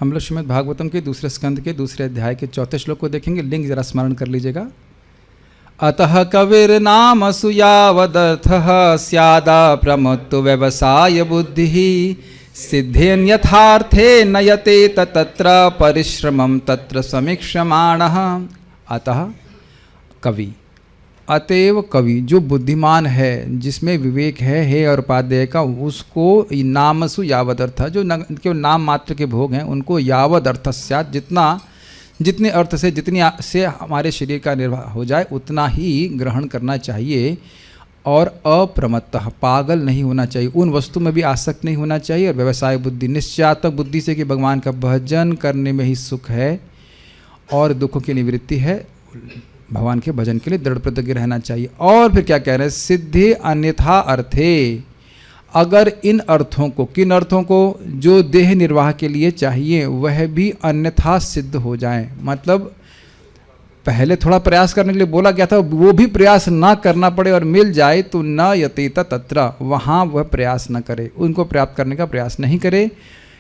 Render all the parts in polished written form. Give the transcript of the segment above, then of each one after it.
हम लोग श्रीमद् भागवतम के दूसरे स्कंद के दूसरे अध्याय के 4 श्लोक को देखेंगे। लिंग जरा स्मरण कर लीजिएगा। अतः कविर्नाम सुयावदर्थः स्यादा प्रमत्तु व्यवसाय बुद्धिः सिद्धेन यथार्थे नयते तत्र परिश्रमं तत्र समीक्षमाणः। अतः कवि, अतएव कवि जो बुद्धिमान है, जिसमें विवेक है, हे और उपाध्याय का, उसको नामसु यावद अर्थ, जो केवल नाम मात्र के भोग हैं उनको यावद अर्थ स्यात्, जितने अर्थ से जितनी से हमारे शरीर का निर्वाह हो जाए उतना ही ग्रहण करना चाहिए। और अप्रमत्तः, पागल नहीं होना चाहिए, उन वस्तु में भी आसक्त नहीं होना चाहिए। और व्यवसाय बुद्धि, निश्चयात्मक बुद्धि से कि भगवान का भजन करने में ही सुख है और दुखों की निवृत्ति है, भगवान के भजन के लिए दृढ़ प्रतिज्ञ रहना चाहिए। और फिर क्या कह रहे हैं, सिद्धि अन्यथा अर्थे, अगर इन अर्थों को, किन अर्थों को, जो देह निर्वाह के लिए चाहिए वह भी अन्यथा सिद्ध हो जाएं, मतलब पहले थोड़ा प्रयास करने के लिए बोला गया था, वो भी प्रयास ना करना पड़े और मिल जाए तो न यतीत तत्र, वहाँ वह प्रयास न करे, उनको प्राप्त करने का प्रयास नहीं करे।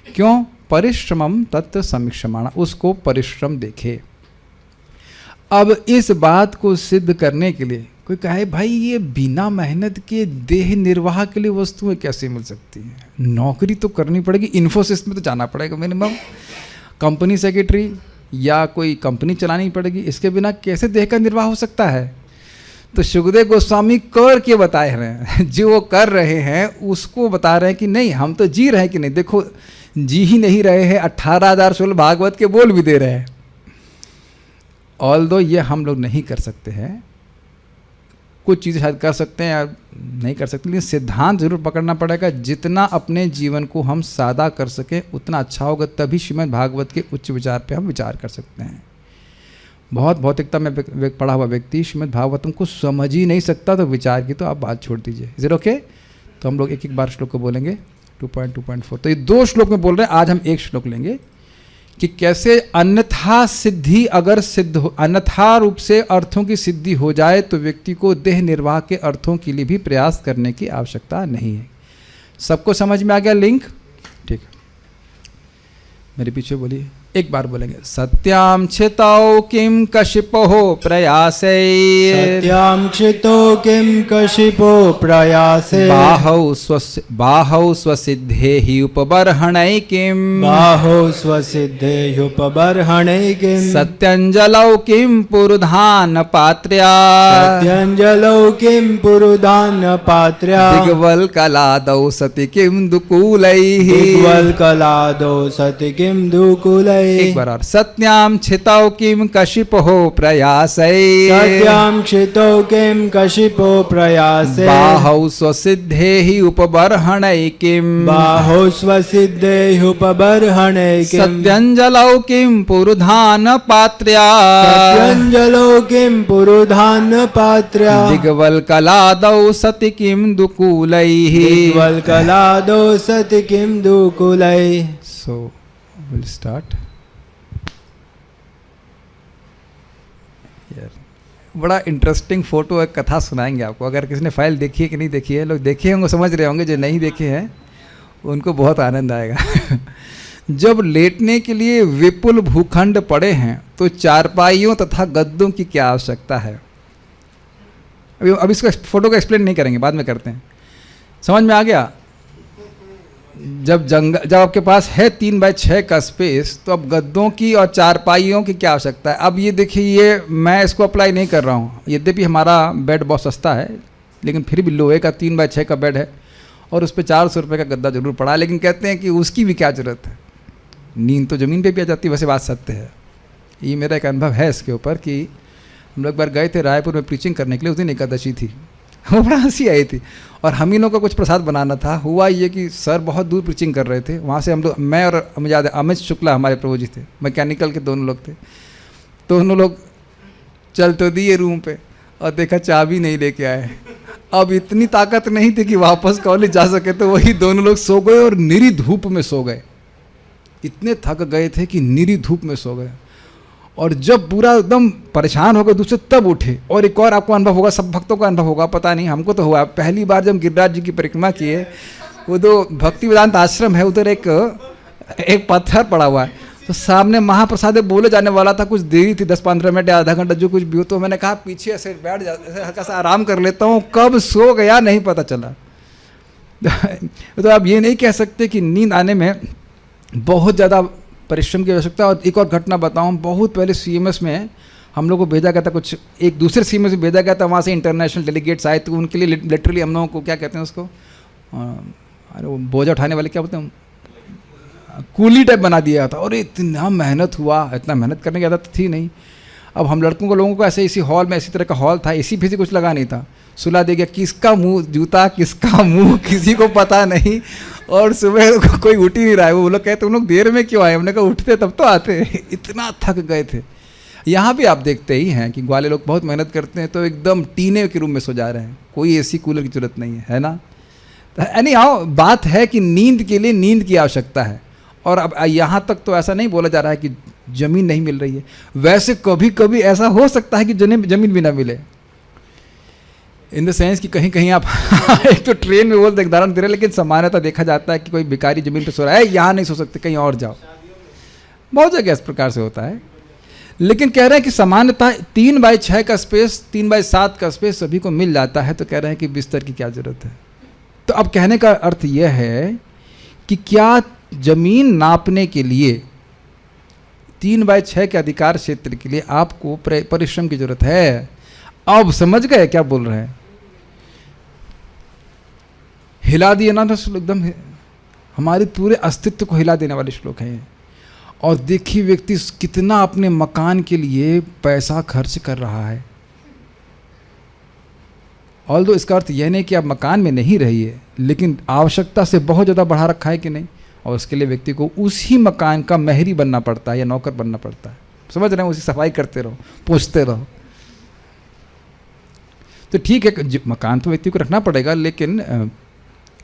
क्यों? परिश्रमम तत्र समीक्षमाण, उसको परिश्रम देखे। अब इस बात को सिद्ध करने के लिए कोई कहे भाई ये बिना मेहनत के देह निर्वाह के लिए वस्तुएं कैसे मिल सकती हैं? नौकरी तो करनी पड़ेगी, इन्फोसिस में तो जाना पड़ेगा मिनिमम, कंपनी सेक्रेटरी या कोई कंपनी चलानी पड़ेगी, इसके बिना कैसे देह का निर्वाह हो सकता है? तो सुखदेव गोस्वामी कर के बताए रहे हैं, जो वो कर रहे हैं उसको बता रहे हैं कि नहीं हम तो जी रहे हैं कि नहीं, देखो जी ही नहीं रहे हैं, 18,000 भागवत के बोल भी दे रहे हैं। ऑल्दो ये हम लोग नहीं कर सकते हैं, कुछ चीज़ें शायद कर सकते हैं या नहीं कर सकते, लेकिन सिद्धांत जरूर पकड़ना पड़ेगा। जितना अपने जीवन को हम सादा कर सकें उतना अच्छा होगा, तभी श्रीमद् भागवत के उच्च विचार पे हम विचार कर सकते हैं। बहुत भौतिकता में पढ़ा हुआ व्यक्ति श्रीमद् भागवतम को समझ ही नहीं सकता, तो विचार की तो आप बात छोड़ दीजिए। Is it okay? तो हम लोग एक एक बार श्लोक को बोलेंगे, 2.2.4। तो ये 2 श्लोक में बोल रहे हैं, आज हम एक श्लोक लेंगे कि कैसे अन्यथा सिद्धि, अगर सिद्ध हो, अन्यथा रूप से अर्थों की सिद्धि हो जाए तो व्यक्ति को देह निर्वाह के अर्थों के लिए भी प्रयास करने की आवश्यकता नहीं है। सबको समझ में आ गया लिंक? ठीक, मेरे पीछे बोलिए, एक बार बोलेंगे। सत्याम क्षितौ किम कशिपो प्रयासे, सत्याम क्षितो किम कशिपो प्रयासे, बाहौ स्वसिद्धे हि उपबर्हणै किम, बाहौ स्वसिद्धे उपबर्हणै किम, सत्यंजलौ किम पुरुधान पात्र्या, सत्यंजलौ किम पुरुधान पात्र्या, दिग्वल कलादौ सति किम दुकूलैः, दिग्वल कलादौ सति किम दुकूलैः। एक बार और। सत्याम क्षितौ किम कशिपो प्रयासै, सत्याम क्षितो किम कशिपो प्रयासे, बाहौ स्वसिद्धे हि उपबर्हणै किम, बाहौ स्वसिद्धे उपबर्हणै किम, सत्यंजलौ किम पुरुधान पात्र्या, सत्यंजलौ किम पुरुधान पात्र्या, दिग्वल कलादौ सति किम दुकूलैः, दिग्वल कलादौ सति किम दुकूलैः। So will start. बड़ा इंटरेस्टिंग फोटो है, कथा सुनाएंगे आपको। अगर किसी ने फाइल देखी है कि नहीं देखी है, लोग देखे होंगे समझ रहे होंगे, जो नहीं देखे हैं उनको बहुत आनंद आएगा। जब लेटने के लिए विपुल भूखंड पड़े हैं तो चारपाइयों तथा गद्दों की क्या आवश्यकता है? अभी इसको फोटो को एक्सप्लेन नहीं करेंगे, बाद में करते हैं। समझ में आ गया? जब आपके पास है 3x6 का स्पेस, तो अब गद्दों की और चारपाइयों की क्या आवश्यकता है? अब ये देखिए, ये मैं इसको अप्लाई नहीं कर रहा हूँ, यद्यपि हमारा बेड बहुत सस्ता है, लेकिन फिर भी लोहे का 3x6 का बेड है और उस पर 400 रुपये का गद्दा जरूर पड़ा है, लेकिन कहते हैं कि उसकी भी क्या ज़रूरत है, नींद तो ज़मीन पे भी आ जाती है। वैसे बात सत्य है, ये मेरा एक अनुभव है इसके ऊपर कि हम लोग एक बार गए थे रायपुर में प्रीचिंग करने के लिए, उस दिन एकादशी थी, वो बड़ा हंसी आई थी, और हम ही लोग का कुछ प्रसाद बनाना था। हुआ ये कि सर बहुत दूर प्रीचिंग कर रहे थे, वहाँ से हम लोग, मैं और मुझे याद है अमित शुक्ला हमारे प्रभु जी थे, मैकेनिकल के दोनों लोग थे, दोनों लोग चल तो दिए रूम पे और देखा चाबी नहीं लेके आए। अब इतनी ताकत नहीं थी कि वापस कॉलेज जा सके, तो वही दोनों लोग सो गए और निरी धूप में सो गए। इतने थक गए थे कि निरी धूप में सो गए, और जब पूरा एकदम परेशान हो गए दूसरे तब उठे। और एक और आपको अनुभव होगा, सब भक्तों का अनुभव होगा, पता नहीं, हमको तो हुआ। पहली बार जब गिरिराज जी की परिक्रमा किए, वो तो भक्ति वेदांत आश्रम है, उधर एक पत्थर पड़ा हुआ है, तो सामने महाप्रसाद बोले जाने वाला था, कुछ देरी थी 10-15 मिनट या आधा घंटा जो कुछ भी हो, तो मैंने कहा पीछे ऐसे बैठ जा, ऐसे हल्का सा आराम कर लेता हूँ, कब सो गया नहीं पता चला। तो आप ये नहीं कह सकते कि नींद आने में बहुत ज़्यादा परिश्रम की आवश्यकता। और एक और घटना बताऊँ, बहुत पहले CMS में हम लोग को भेजा गया था, कुछ एक दूसरे CMS में भेजा गया था, वहाँ से इंटरनेशनल डेलीगेट्स आए, तो उनके लिए लिटरली हम लोगों को क्या कहते हैं उसको, अरे वो बोझा उठाने वाले क्या बोलते हैं, कूली टाइप बना दिया था। और इतना मेहनत हुआ, इतना मेहनत करने की आदत थी नहीं। अब हम लड़कों को लोगों को ऐसे इसी हॉल में, इसी तरह का हॉल था, इसी भी कुछ लगा नहीं था, सुला दे गया, किसका मुंह जूता किसका मुंह किसी को पता नहीं। और सुबह कोई उठ ही नहीं रहा है। वो लोग कहते तुम लोग देर में क्यों आए, हमने कहा उठते तब तो आते, इतना थक गए थे। यहाँ भी आप देखते ही हैं कि ग्वाले लोग बहुत मेहनत करते हैं, तो एकदम टीने के रूम में सो जा रहे हैं, कोई AC कूलर की जरूरत नहीं है ना। यानी हाँ, बात है कि नींद के लिए नींद की आवश्यकता है। और अब यहाँ तक तो ऐसा नहीं बोला जा रहा है कि ज़मीन नहीं मिल रही है। वैसे कभी कभी ऐसा हो सकता है कि ज़मीन भी ना मिले, इन द सेंस कि कहीं कहीं आप एक तो ट्रेन में बोलते उदाहरण दे रहे, लेकिन सामान्यतः देखा जाता है कि कोई भिखारी ज़मीन पर सो रहा है, यहाँ नहीं सो सकते, कहीं और जाओ, बहुत जगह इस प्रकार से होता है। लेकिन कह रहे हैं कि सामान्यतः 3x6 का स्पेस, 3x7 का स्पेस सभी को मिल जाता है, तो कह रहे हैं कि बिस्तर की क्या ज़रूरत है। तो अब कहने का अर्थ यह है कि क्या ज़मीन नापने के लिए 3x6 के अधिकार क्षेत्र के लिए आपको परिश्रम की जरूरत है। अब समझ गए क्या बोल रहे हैं? हिला दिए ना, तो एकदम हमारे पूरे अस्तित्व को हिला देने वाले श्लोक हैं। और देखिए व्यक्ति कितना अपने मकान के लिए पैसा खर्च कर रहा है। ऑल्दो इसका अर्थ यह नहीं कि आप मकान में नहीं रहिए, लेकिन आवश्यकता से बहुत ज़्यादा बढ़ा रखा है कि नहीं, और उसके लिए व्यक्ति को उसी मकान का मेहरी बनना पड़ता है या नौकर बनना पड़ता है। समझ रहे हैं? उसी सफाई करते रहो, पूछते रहो। तो ठीक है, मकान तो व्यक्ति को रखना पड़ेगा, लेकिन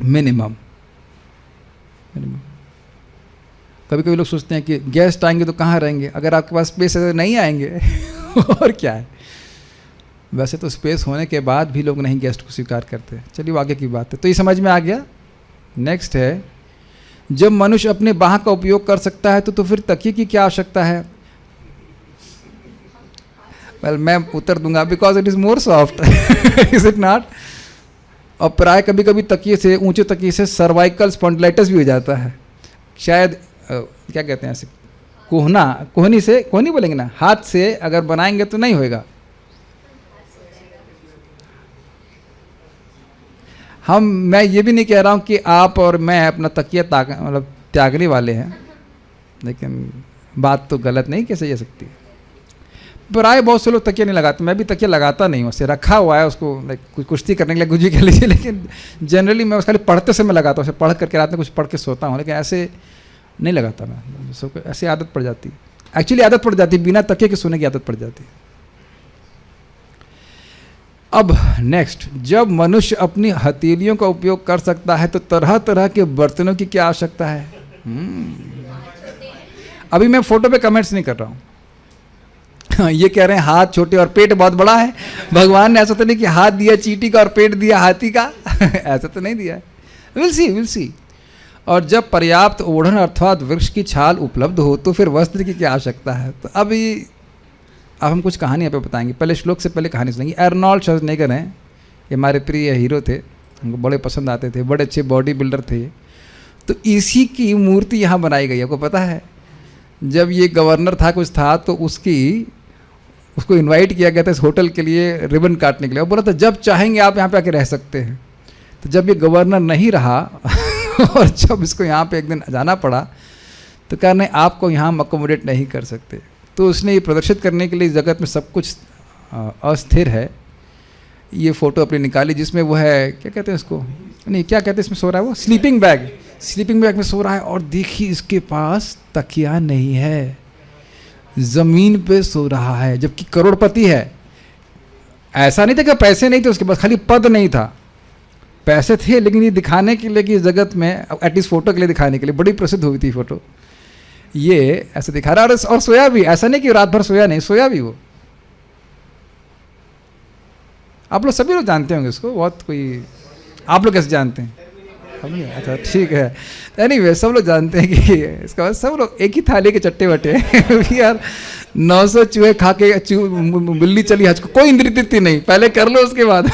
मिनिमम। कभी कभी लोग सोचते हैं कि गेस्ट आएंगे तो कहाँ रहेंगे, अगर आपके पास स्पेस है तो नहीं आएंगे और क्या है। वैसे तो स्पेस होने के बाद भी लोग नहीं गेस्ट को स्वीकार करते। चलिए आगे की बात है। तो ये समझ में आ गया। नेक्स्ट है, जब मनुष्य अपने बाह का उपयोग कर सकता है तो फिर तकिए की क्या आवश्यकता है? वेल, मैं उत्तर दूंगा, because it is more soft, is it not? और प्राय कभी कभी तकिए से, ऊंचे तकिए से सर्वाइकल स्पॉन्डिलाइटिस भी हो जाता है। शायद क्या कहते हैं ऐसे, कोहनी से, कोहनी बोलेंगे ना, हाथ से अगर बनाएंगे तो नहीं होएगा। मैं ये भी नहीं कह रहा हूँ कि आप और मैं अपना तकिया मतलब त्यागने वाले हैं, लेकिन बात तो गलत नहीं कैसे जा सकती। प्राय बहुत से लोग तकिया नहीं लगाते, मैं भी तकिया लगाता नहीं हूँ, उसे रखा हुआ है उसको, लाइक कुश्ती करने के लिए कुछ भी कह लीजिए, लेकिन जनरली मैं उसका पढ़ते समय लगाता हूँ, उसे पढ़ करके रात में कुछ पढ़ के सोता हूँ, लेकिन ऐसे नहीं लगाता मैं। सबको ऐसे आदत पड़ जाती, एक्चुअली आदत पड़ जाती, बिना तकिए के सोने की आदत पड़ जाती। अब नेक्स्ट, जब मनुष्य अपनी हथेलियों का उपयोग कर सकता है तो तरह तरह के बर्तनों की क्या आवश्यकता है? अभी मैं फोटो पे कमेंट्स नहीं कर रहा हूँ। ये कह रहे हैं हाथ छोटे और पेट बहुत बड़ा है। भगवान ने ऐसा तो नहीं कि हाथ दिया चींटी का और पेट दिया हाथी का, ऐसा तो नहीं दिया है। Will see. और जब पर्याप्त ओढ़न अर्थात वृक्ष की छाल उपलब्ध हो तो फिर वस्त्र की क्या आवश्यकता है? तो अब हम कुछ कहानी यहाँ पे बताएंगे। पहले श्लोक से पहले कहानी सुनेंगे। अर्नोल्ड श्वार्ज़नेगर हैं, ये हमारे प्रिय हीरो थे, हमको बड़े पसंद आते थे, बड़े अच्छे बॉडी बिल्डर थे। तो इसी की मूर्ति यहाँ बनाई गई। आपको पता है, जब ये गवर्नर था कुछ था, तो उसको इनवाइट किया गया था इस होटल के लिए रिबन काटने के लिए। वो बोला था जब चाहेंगे आप यहाँ पे आके रह सकते हैं। तो जब ये गवर्नर नहीं रहा और जब इसको यहाँ पे एक दिन जाना पड़ा, तो कहा नहीं, आपको यहाँ अकोमोडेट नहीं कर सकते। तो उसने ये प्रदर्शित करने के लिए जगत में सब कुछ अस्थिर है, ये फ़ोटो अपनी निकाली, जिसमें वो है, क्या कहते हैं इसको, नहीं क्या कहते हैं इसमें सो रहा है वो, स्लीपिंग बैग में सो रहा है। और देखिए इसके पास तकिया नहीं है, ज़मीन पे सो रहा है, जबकि करोड़पति है। ऐसा नहीं था कि पैसे नहीं थे उसके पास, खाली पद नहीं था, पैसे थे, लेकिन ये दिखाने के लिए कि जगत में एटलीस्ट फ़ोटो के लिए दिखाने के लिए बड़ी प्रसिद्ध हुई थी फ़ोटो। ये ऐसे दिखा रहा और सोया भी, ऐसा नहीं कि रात भर सोया नहीं, सोया भी वो। आप लोग सभी लोग जानते होंगे इसको, बहुत कोई, आप लोग कैसे जानते हैं? हमने अच्छा ठीक है। एनीवे सब लोग जानते हैं कि इसका बाद सब लोग एक ही थाली के चट्टे बटे यार 900 चूहे खा के बिल्ली चली हज को, कोई इंद्रिय तृप्ति नहीं, पहले कर लो उसके बाद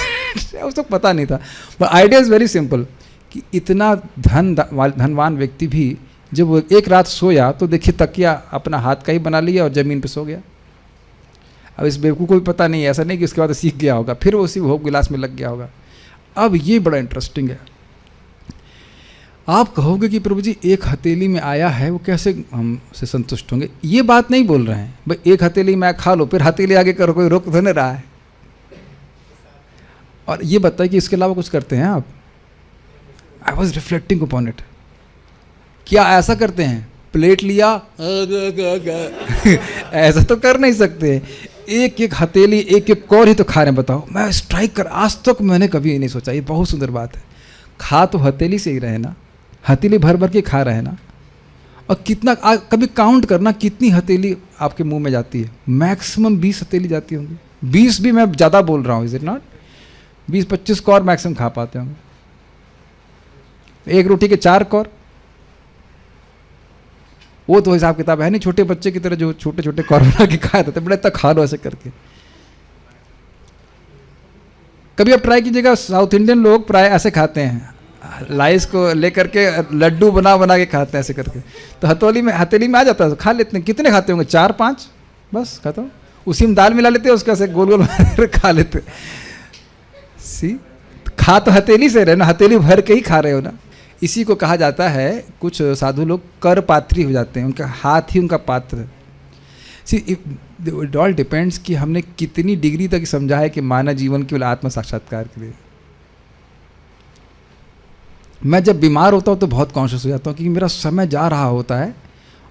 उसको पता नहीं था। But idea is very simple कि इतना धनवान व्यक्ति भी जब वो एक रात सोया तो देखिए तकिया अपना हाथ का ही बना लिया और ज़मीन पे सो गया। अब इस बेवकूफ़ को भी पता नहीं है, ऐसा नहीं कि उसके बाद सीख गया होगा, फिर वो उसी भोग गिलास में लग गया होगा। अब ये बड़ा इंटरेस्टिंग है। आप कहोगे कि प्रभु जी एक हथेली में आया है, वो कैसे हमसे संतुष्ट होंगे? ये बात नहीं बोल रहे हैं भाई एक हथेली में खा लो फिर हथेली आगे करो, कोई रोक तो नहीं रहा है। और ये बताइए कि इसके अलावा कुछ करते हैं आप? I was reflecting upon it. क्या ऐसा करते हैं प्लेट लिया ऐसा तो कर नहीं सकते, एक एक हथेली एक एक कौर ही तो खा रहे हैं। बताओ मैं स्ट्राइक कर, आज तक मैंने कभी नहीं सोचा। ये बहुत सुंदर बात है। खा तो हथेली से ही रहे ना, हथेली भर भर के खा रहे हैं ना। और कितना कभी काउंट करना कितनी हथेली आपके मुंह में जाती है? मैक्सिमम 20 हथेली जाती होंगी। 20 भी मैं ज़्यादा बोल रहा हूँ, is it not? 20-25 Kaur maximum खा पाते होंगे। एक रोटी के 4 कौर, वो तो हिसाब किताब है नहीं। छोटे बच्चे की तरह जो छोटे छोटे कौर बना के खाए थे, बड़े तक खा लो ऐसे करके। कभी आप ट्राई कीजिएगा, साउथ इंडियन लोग प्राय ऐसे खाते हैं, लाइस को लेकर के लड्डू बना बना के खाते हैं ऐसे करके। तो हथेली में आ जाता है तो खा लेते हैं। कितने खाते होंगे? 4-5 बस खत्म। उसी में दाल मिला लेते हैं, उसका ऐसे गोल गोल खा लेते। सी खा तो हथेली से रहे ना, हथेली भर के ही खा रहे हो ना। इसी को कहा जाता है, कुछ साधु लोग कर पात्री हो जाते हैं, उनका हाथ ही उनका पात्र। सी इट ऑल डिपेंड्स कि हमने कितनी डिग्री तक समझा है कि मानव जीवन केवल आत्म साक्षात्कार के लिए। मैं जब बीमार होता हूँ तो बहुत कॉन्शियस हो जाता हूँ कि मेरा समय जा रहा होता है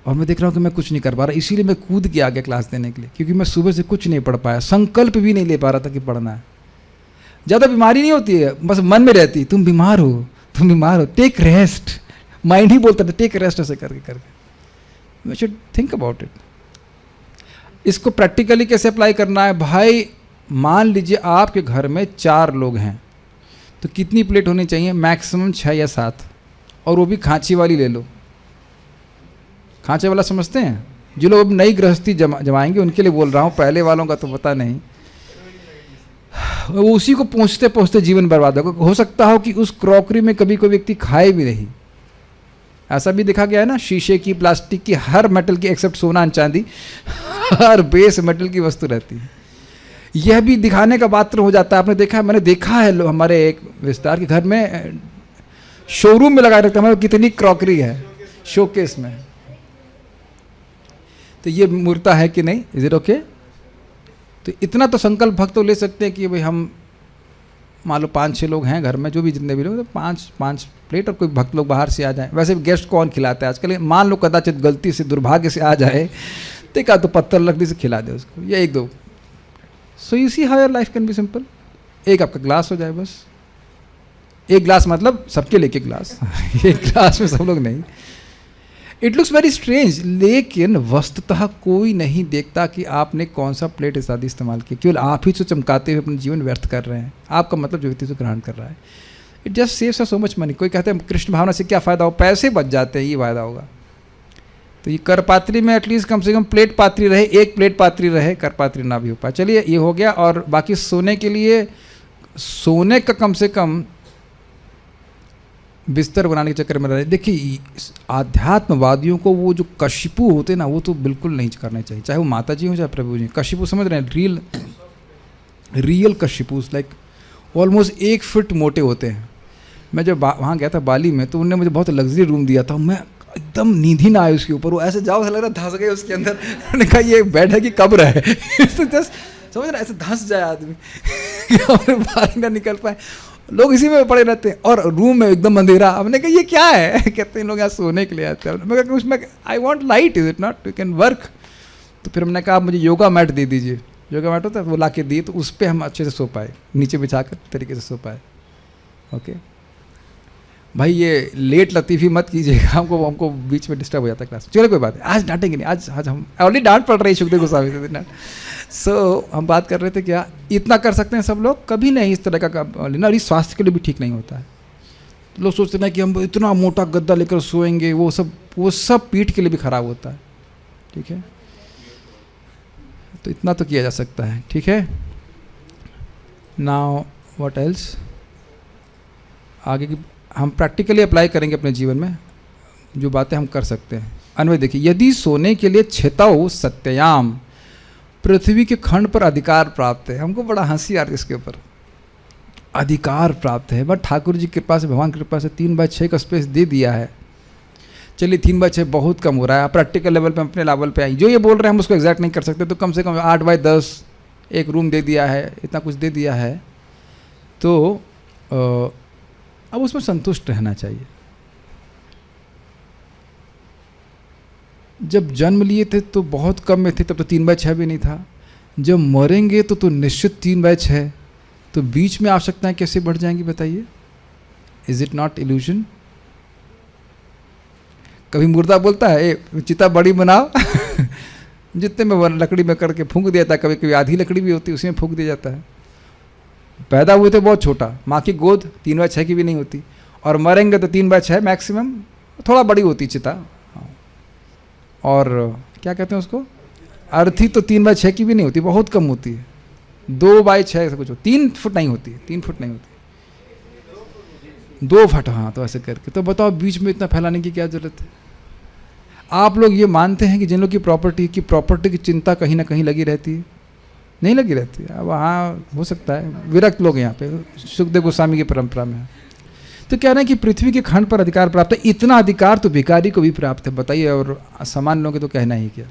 और मैं देख रहा हूँ कि मैं कुछ नहीं कर पा रहा। इसीलिए मैं कूद के आ गया क्लास देने के लिए, क्योंकि मैं सुबह से कुछ नहीं पढ़ पाया, संकल्प भी नहीं ले पा रहा था कि पढ़ना है। ज़्यादा बीमारी नहीं होती है, बस मन में रहती है तुम बीमार हो, तुम बीमार हो, टेक रेस्ट। माइंड ही बोलता था टेक रेस्ट, ऐसे करके करके। We should think about it. इसको प्रैक्टिकली कैसे अप्लाई करना है? भाई मान लीजिए आपके घर में 4 लोग हैं तो कितनी प्लेट होनी चाहिए? मैक्सिमम 6 या 7, और वो भी खांची वाली ले लो। खांचे वाला समझते हैं? जो लोग अब नई गृहस्थी जमाएंगे उनके लिए बोल रहा हूँ, पहले वालों का तो पता नहीं। वो उसी को पहुँचते पहुँचते जीवन बर्बाद होगा। हो सकता हो कि उस क्रॉकरी में कभी कोई व्यक्ति खाए भी नहीं। ऐसा भी देखा गया है ना, शीशे की, प्लास्टिक की, हर मेटल की एक्सेप्ट सोना और चांदी, हर बेस मेटल की वस्तु रहती है। यह भी दिखाने का पात्र हो जाता है। आपने देखा है, मैंने देखा है हमारे एक विस्तार के घर में शोरूम में लगा रखते हैं कितनी क्रॉकरी है शोकेस में। तो ये मूर्ता है कि नहीं? Is it okay? तो इतना तो संकल्प भक्त तो ले सकते हैं कि भाई हम मान लो 5-6 लोग हैं घर में, जो भी जितने भी लोग, तो 5 प्लेट, और कोई भक्त लोग बाहर से आ जाए। वैसे गेस्ट कौन खिलाता है आजकल? मान लो कदाचित गलती से दुर्भाग्य से आ जाए तो एक तो पत्थर लकड़ी से खिला दे उसको, या 1-2। So you see how your life can be simple. एक आपका ग्लास हो जाए बस। एक ग्लास मतलब सबके लिए एक ग्लास एक ग्लास में सब लोग नहीं। इट लुक्स वेरी स्ट्रेंज, लेकिन वस्तुतः कोई नहीं देखता कि आपने कौन सा प्लेट इत्यादि इस्तेमाल किया। केवल आप ही से चमकाते हुए अपना जीवन व्यर्थ कर रहे हैं। आपका मतलब जो व्यक्ति से ग्रहण कर रहा है। It just saves so much money. कोई कहते हैं कृष्ण भावना से क्या फ़ायदा हो? पैसे बच जाते हैं, ये फ़ायदा होगा। तो ये कर पात्री में एटलीस्ट कम से कम प्लेट पात्री रहे, एक प्लेट पात्री रहे, कर पात्री ना भी हो पाए। चलिए ये हो गया। और बाकी सोने के लिए, सोने का कम से कम बिस्तर बनाने के चक्कर में रहे। देखिए आध्यात्मवादियों को वो जो कशिपु होते हैं ना, वो तो बिल्कुल नहीं करने चाहिए, चाहे वो माता जी हो चाहे प्रभु जी। कशिपु समझ रहे हैं? रियल कशिपुस, लाइक ऑलमोस्ट 1 फुट मोटे होते हैं। मैं जब वहाँ गया था बाली में, तो उन्होंने मुझे बहुत लग्जरी रूम दिया था। मैं एकदम नींद ही ना आए उसके ऊपर। वो ऐसे जाओ ऐसा लग रहा धंस गए उसके अंदर। उन्होंने कहा ये बेड है कि कब्र है तो जस्ट समझ रहा, ऐसे धंस जाए आदमी और बाहर ना निकल पाए। लोग इसी में पड़े रहते हैं और रूम में एकदम अंधेरा। हमने कहा ये क्या है? कहते हैं लोग यहाँ सोने के लिए आते हैं। मैं कहा उसमें I want light, is it not, you can work. तो फिर हमने कहा आप मुझे योगा मैट दे दीजिए। योगा मैट होता है वो ला के दिए, तो उस पर हम अच्छे से सो पाए, नीचे बिछा कर तरीके से सो पाए। ओके भाई ये लेट लतीफ़ी मत कीजिएगा, हमको बीच में डिस्टर्ब हो जाता है क्लास। चलो कोई बात नहीं, आज डांटेंगे नहीं। आज हम ऑलरेडी डांट पड़ रही है सुखदेव गोस्वामी से। सो हम बात कर रहे थे क्या इतना कर सकते हैं सब लोग? कभी नहीं इस तरह का लेना, और स्वास्थ्य के लिए भी ठीक नहीं होता है। लोग सोचते हैं कि हम इतना मोटा गद्दा लेकर सोएंगे, वो सब पीठ के लिए भी खराब होता है। ठीक है, तो इतना तो किया जा सकता है। ठीक है, नाउ व्हाट एल्स, आगे की हम प्रैक्टिकली अप्लाई करेंगे अपने जीवन में जो बातें हम कर सकते हैं। अन्वय देखिए, यदि सोने के लिए क्षेत्रौ सत्ययाम, पृथ्वी के खंड पर अधिकार प्राप्त है। हमको बड़ा हंसी आ रही है इसके ऊपर, अधिकार प्राप्त है। बट ठाकुर जी की कृपा से, भगवान की कृपा से 3/6 का स्पेस दे दिया है। चलिए 3/6 बहुत कम हो रहा है, प्रैक्टिकल लेवल पे अपने लेवल पे आई, जो ये बोल रहे हैं हम उसको एग्जैक्ट नहीं कर सकते, तो कम से कम 8/10 एक रूम दे दिया है, इतना कुछ दे दिया है, तो अब उसमें संतुष्ट रहना चाहिए। जब जन्म लिए थे तो बहुत कम में थे, तब तो 3/6 भी नहीं था। जब मरेंगे तो निश्चित 3/6, तो बीच में आवश्यकताएं कैसे बढ़ जाएंगी बताइए? Is it not illusion? कभी मुर्दा बोलता है ए चिता बड़ी बनाओ जितने में लकड़ी में करके फूंक दिया था, कभी कभी आधी लकड़ी भी होती है उसमें फूंक दिया जाता है। पैदा हुए थे बहुत छोटा, माँ की गोद 3/6 की भी नहीं होती, और मरेंगे तो 3/6 मैक्सिमम, थोड़ा बड़ी होती चिता। और क्या कहते हैं उसको, अर्थी तो 3/6 की भी नहीं होती, बहुत कम होती है, 2/6 ऐसा कुछ हो, 3 फुट नहीं होती, 3 फुट नहीं होती, 2 फुट, हाँ। तो ऐसे करके, तो बताओ बीच में इतना फैलाने की क्या जरूरत है? आप लोग ये मानते हैं कि जिन लोग की प्रॉपर्टी की चिंता कहीं ना कहीं लगी रहती है? नहीं लगी रहती है। अब हाँ हो सकता है विरक्त लोग यहाँ पे, सुखदेव गोस्वामी की परंपरा में, तो कह रहे हैं कि पृथ्वी के खंड पर अधिकार प्राप्त है। इतना अधिकार तो भिखारी को भी प्राप्त है, बताइए, और सामान्य लोगों के तो कहना ही क्या।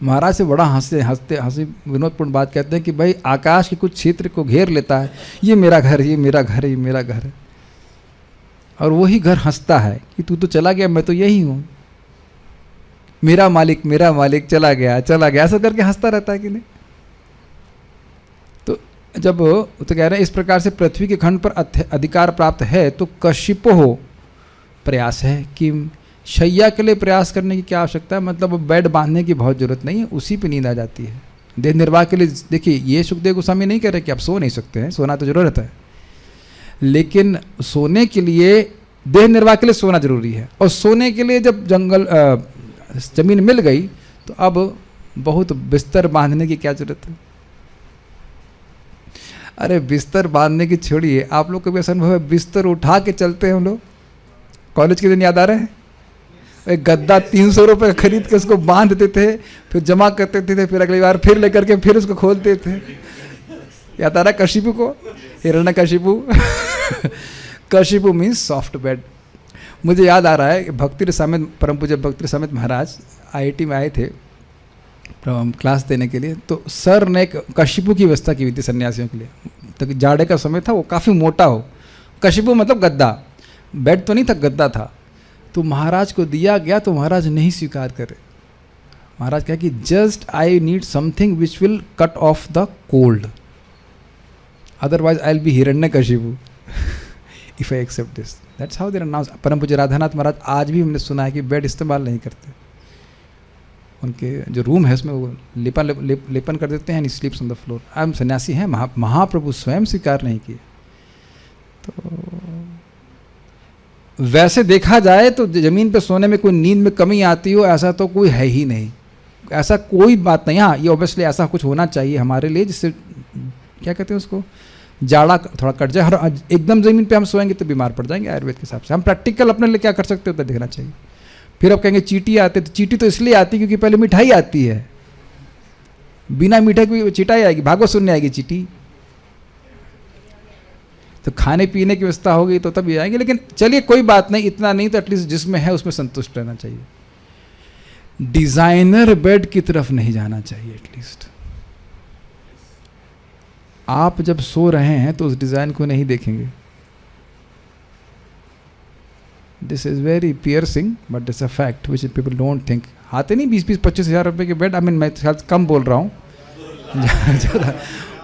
महाराज से बड़ा हंसी विनोदपूर्ण बात कहते हैं कि भाई आकाश के कुछ क्षेत्र को घेर लेता है, ये मेरा घर, ये मेरा घर, ये मेरा घर है, और वही घर हंसता है कि तू तो चला गया, मैं तो यही हूँ, मेरा मालिक चला गया, ऐसा करके हंसता रहता है कि नहीं? तो जब तो कह रहे हैं इस प्रकार से पृथ्वी के खंड पर अधिकार प्राप्त है, तो कशिपो प्रयास है कि शैया के लिए प्रयास करने की क्या आवश्यकता है? मतलब बेड बांधने की बहुत जरूरत नहीं है, उसी पे नींद आ जाती है। देह निर्वाह के लिए देखिए, ये सुखदेव गोस्वामी नहीं कह रहे कि आप सो नहीं सकते हैं, सोना तो जरूरत है, लेकिन सोने के लिए, देह निर्वाह के लिए सोना जरूरी है। और सोने के लिए जब जमीन मिल गई, तो अब बहुत बिस्तर बांधने की क्या जरूरत है? अरे बिस्तर बांधने की छोड़िए, आप लोग को भी ऐसा अनुभव है, बिस्तर उठा के चलते हैं हम लोग। कॉलेज के दिन याद आ रहे हैं, एक गद्दा 300 रुपये खरीद के उसको बांधते थे, फिर जमा करते थे, फिर अगली बार फिर लेकर के फिर उसको खोलते थे। याद आ रहा है कशिपु को, हिरण्य कशिपु मीन्स सॉफ्ट बेड। मुझे याद आ रहा है भक्ति रसामृत, परम पूज्य भक्ति रसामृत महाराज IIT में आए थे क्लास देने के लिए, तो सर ने एक कशिपु की व्यवस्था की हुई थी सन्यासियों के लिए। तो जाड़े का समय था, वो काफ़ी मोटा हो, कशिपु मतलब गद्दा, बेड तो नहीं था, गद्दा था। तो महाराज को दिया गया, तो महाराज नहीं स्वीकार करे। महाराज कहा कि just I need something which will cut off the cold, otherwise I will be Hiranyakashipu if I accept this. That's how they announce. परम पूज्य राधानाथ महाराज आज भी हमने सुना है कि बेड इस्तेमाल नहीं करते, उनके जो रूम है उसमें वो लेपन कर देते हैं, स्लीप्स ऑन द फ्लोर। हम सन्यासी हैं, महाप्रभु स्वयं स्वीकार नहीं किए। तो वैसे देखा जाए तो जमीन पे सोने में कोई नींद में कमी आती हो ऐसा तो कोई है ही नहीं, ऐसा कोई बात नहीं। हाँ, ये ऑब्वियसली ऐसा कुछ होना चाहिए हमारे लिए जिससे क्या कहते हैं उसको, जाड़ा थोड़ा कट जाए। और एकदम ज़मीन पे हम सोएंगे तो बीमार पड़ जाएंगे आयुर्वेद के हिसाब से। हम प्रैक्टिकल अपने लिए क्या कर सकते हो तो देखना चाहिए। फिर अब कहेंगे चींटी आते, तो चींटी तो इसलिए आती क्योंकि पहले मिठाई आती है, बिना मिठाई की चिटाई आएगी, भागवत सुनने आएगी चींटी, तो खाने पीने की व्यवस्था होगी तो तभी आएंगे। लेकिन चलिए कोई बात नहीं, इतना नहीं तो एटलीस्ट जिसमें है उसमें संतुष्ट रहना चाहिए। डिजाइनर बेड की तरफ नहीं जाना चाहिए। एटलीस्ट आप जब सो रहे हैं तो उस डिजाइन को नहीं देखेंगे। This is very piercing but this a fact which people don't think. आते नहीं 20-25 हज़ार रुपये के बेड, आई मीन मैं कम बोल रहा हूँ,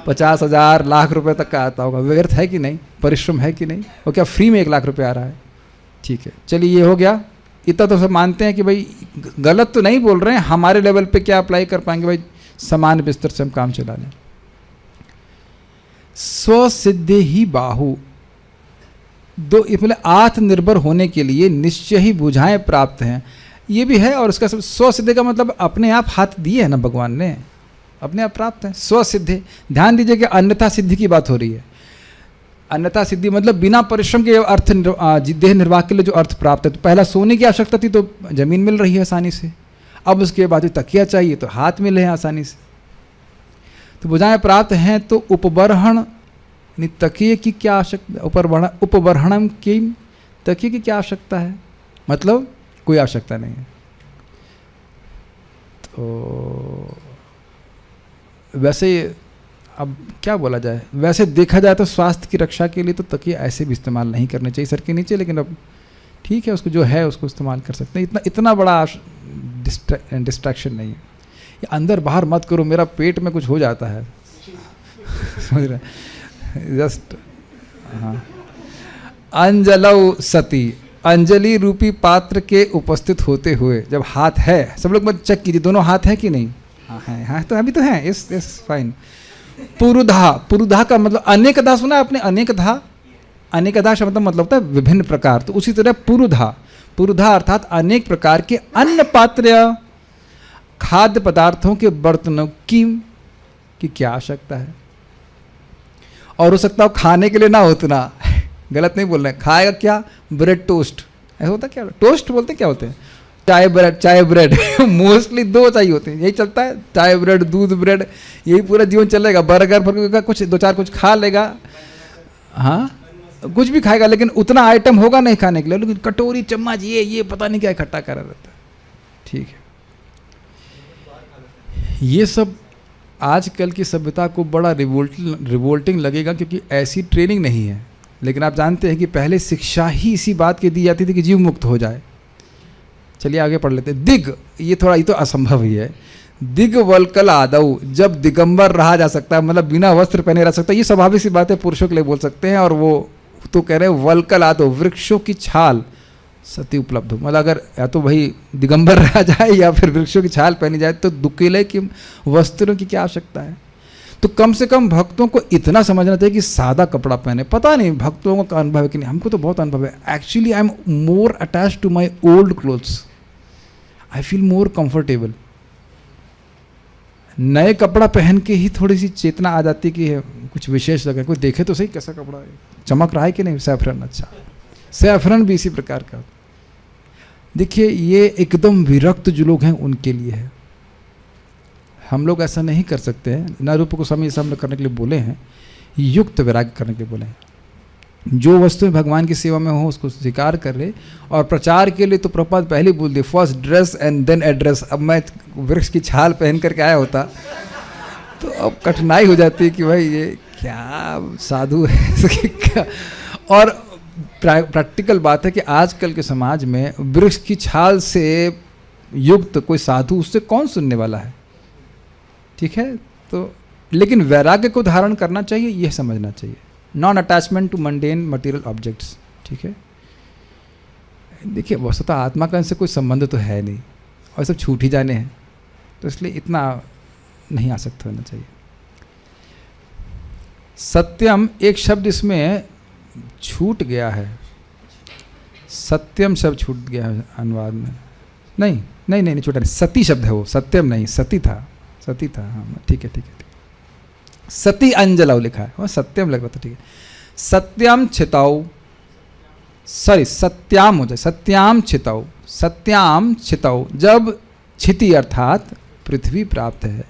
50,000 लाख रुपए तक का आता होगा। व्यर्थ है कि नहीं, परिश्रम है कि नहीं, और क्या फ्री में 1 लाख रुपए आ रहा है? ठीक है, चलिए ये हो गया। इतना तो सब मानते हैं कि भाई गलत तो नहीं बोल रहे हैं, हमारे लेवल पे क्या अप्लाई कर पाएंगे भाई, समान बिस्तर से हम काम चला लें। स्वसिद्धि ही बाहु, मतलब आत्मनिर्भर होने के लिए निश्चय ही बुझाएं प्राप्त हैं, ये भी है। और उसका सब स्वसिद्धि का मतलब अपने आप हाथ दिए है ना भगवान ने, अपने आप प्राप्त है, स्वसिद्धि। ध्यान दीजिए कि अन्यथा सिद्धि की बात हो रही है। अन्यथा सिद्धि मतलब बिना परिश्रम के अर्थ देह निर्वाह के लिए जो अर्थ प्राप्त है। तो पहला सोने की आवश्यकता थी तो जमीन मिल रही है आसानी से, अब उसके बाद तकिया चाहिए तो हाथ मिले हैं आसानी से। तो बुझाएं प्राप्त हैं तो उपबर्हण यानी तकिए की क्या आवश्यकता, उपबर्हणम की तकिए की क्या आवश्यकता है, मतलब कोई आवश्यकता नहीं है। तो वैसे अब क्या बोला जाए, वैसे देखा जाए तो स्वास्थ्य की रक्षा के लिए तो तकिए ऐसे भी इस्तेमाल नहीं करने चाहिए सर के नीचे, लेकिन अब ठीक है, उसको जो है उसको इस्तेमाल कर सकते हैं। इतना बड़ा डिस्ट्रैक्शन नहीं है। ये अंदर बाहर मत करो, मेरा पेट में कुछ हो जाता है समझ रहे, जस्ट हाँ। अंजलौ सती, अंजलि रूपी पात्र के उपस्थित होते हुए जब हाथ है, सब लोग मत चेक कीजिए दोनों हाथ है कि नहीं, हाँ है, हाँ तो अभी तो है, इस फाइन। पुरुधा, पुरुधा का मतलब अनेकधा सुना आपने, अनेकधा, अनेकधा शब्द मतलब होता है विभिन्न प्रकार। तो उसी तरह पुरुधा, पुरुधा अर्थात अनेक प्रकार के अन्न पात्र, खाद्य पदार्थों के बर्तनों की क्या आवश्यकता है। और हो सकता हो खाने के लिए ना उतना, गलत नहीं बोल रहे हैं, खाएगा क्या, ब्रेड टोस्ट, ऐसा होता क्या, टोस्ट बोलते हैं, क्या होते हैं, चाय ब्रेड, चाय ब्रेड मोस्टली दो चाहिए होते हैं, यही चलता है, चाय ब्रेड, दूध ब्रेड, यही पूरा जीवन चलेगा। बर्गर का कुछ दो चार कुछ खा लेगा, हाँ कुछ भी खाएगा, लेकिन उतना आइटम होगा नहीं खाने के लिए, लेकिन कटोरी चम्मच ये पता नहीं क्या इकट्ठा करा रहता है। ठीक है, ये सब आजकल की सभ्यता को बड़ा रिवोल्टिंग लगेगा, क्योंकि ऐसी ट्रेनिंग नहीं है। लेकिन आप जानते हैं कि पहले शिक्षा ही इसी बात की दी जाती थी कि जीव मुक्त हो जाए। चलिए आगे पढ़ लेते हैं। दिग, ये थोड़ा, ये तो असंभव ही है। दिग वल्कल आदऊ, जब दिगंबर रहा जा सकता है, मतलब बिना वस्त्र पहने रह सकता है, ये स्वाभाविक सी बात है, पुरुषों के लिए बोल सकते हैं। और वो तो कह रहे हैं वल्कल आदऊ, वृक्षों की छाल सती उपलब्ध हो, मतलब अगर या तो भाई दिगंबर रहा जाए या फिर वृक्षों की छाल पहनी जाए, तो दुकेले की वस्त्रों की क्या आवश्यकता है। तो कम से कम भक्तों को इतना समझना चाहिए कि सादा कपड़ा पहने। पता नहीं भक्तों का अनुभव है कि नहीं, हमको तो बहुत अनुभव है। Actually I am more attached to my old clothes, I feel more comfortable. नए कपड़ा पहन के ही थोड़ी सी चेतना आ जाती कि कुछ विशेष लगे, कोई देखे तो सही कैसा कपड़ा है, चमक रहा है कि नहीं, सैफरन, अच्छा सैफरन भी इसी प्रकार का। देखिए ये एकदम विरक्त जो लोग हैं उनके लिए है, हम लोग ऐसा नहीं कर सकते हैं। न रूप को समय हम लोग करने के लिए बोले हैं, युक्त वैराग्य करने के लिए बोले हैं। जो वस्तुएं भगवान की सेवा में हो उसको स्वीकार कर ले। और प्रचार के लिए तो प्रपात पहले बोल दे, first dress and then address. अब मैं वृक्ष की छाल पहन करके आया होता तो अब कठिनाई हो जाती है कि भाई ये क्या साधु है क्या। और प्रैक्टिकल बात है कि आजकल के समाज में वृक्ष की छाल से युक्त कोई साधु, उससे कौन सुनने वाला है। ठीक है, तो लेकिन वैराग्य को धारण करना चाहिए, यह समझना चाहिए। Non attachment to mundane material objects. ठीक है, देखिए वस्तुतः आत्मा का इनसे कोई संबंध तो है नहीं और सब छूट ही जाने हैं, तो इसलिए इतना नहीं आसक्त होना चाहिए। सत्यम एक शब्द इसमें छूट गया है, सत्यम शब्द छूट गया है अनुवाद में। नहीं छूटा नहीं, सती शब्द है वो, सत्यम नहीं, सती था हाँ ठीक है। सती अंजलाऊ लिखा है, वो सत्यम लग रहा था। ठीक है, सत्यम छिताऊ, सॉरी सत्याम हो जाए, सत्याम छिताऊ। जब छिति अर्थात पृथ्वी प्राप्त है।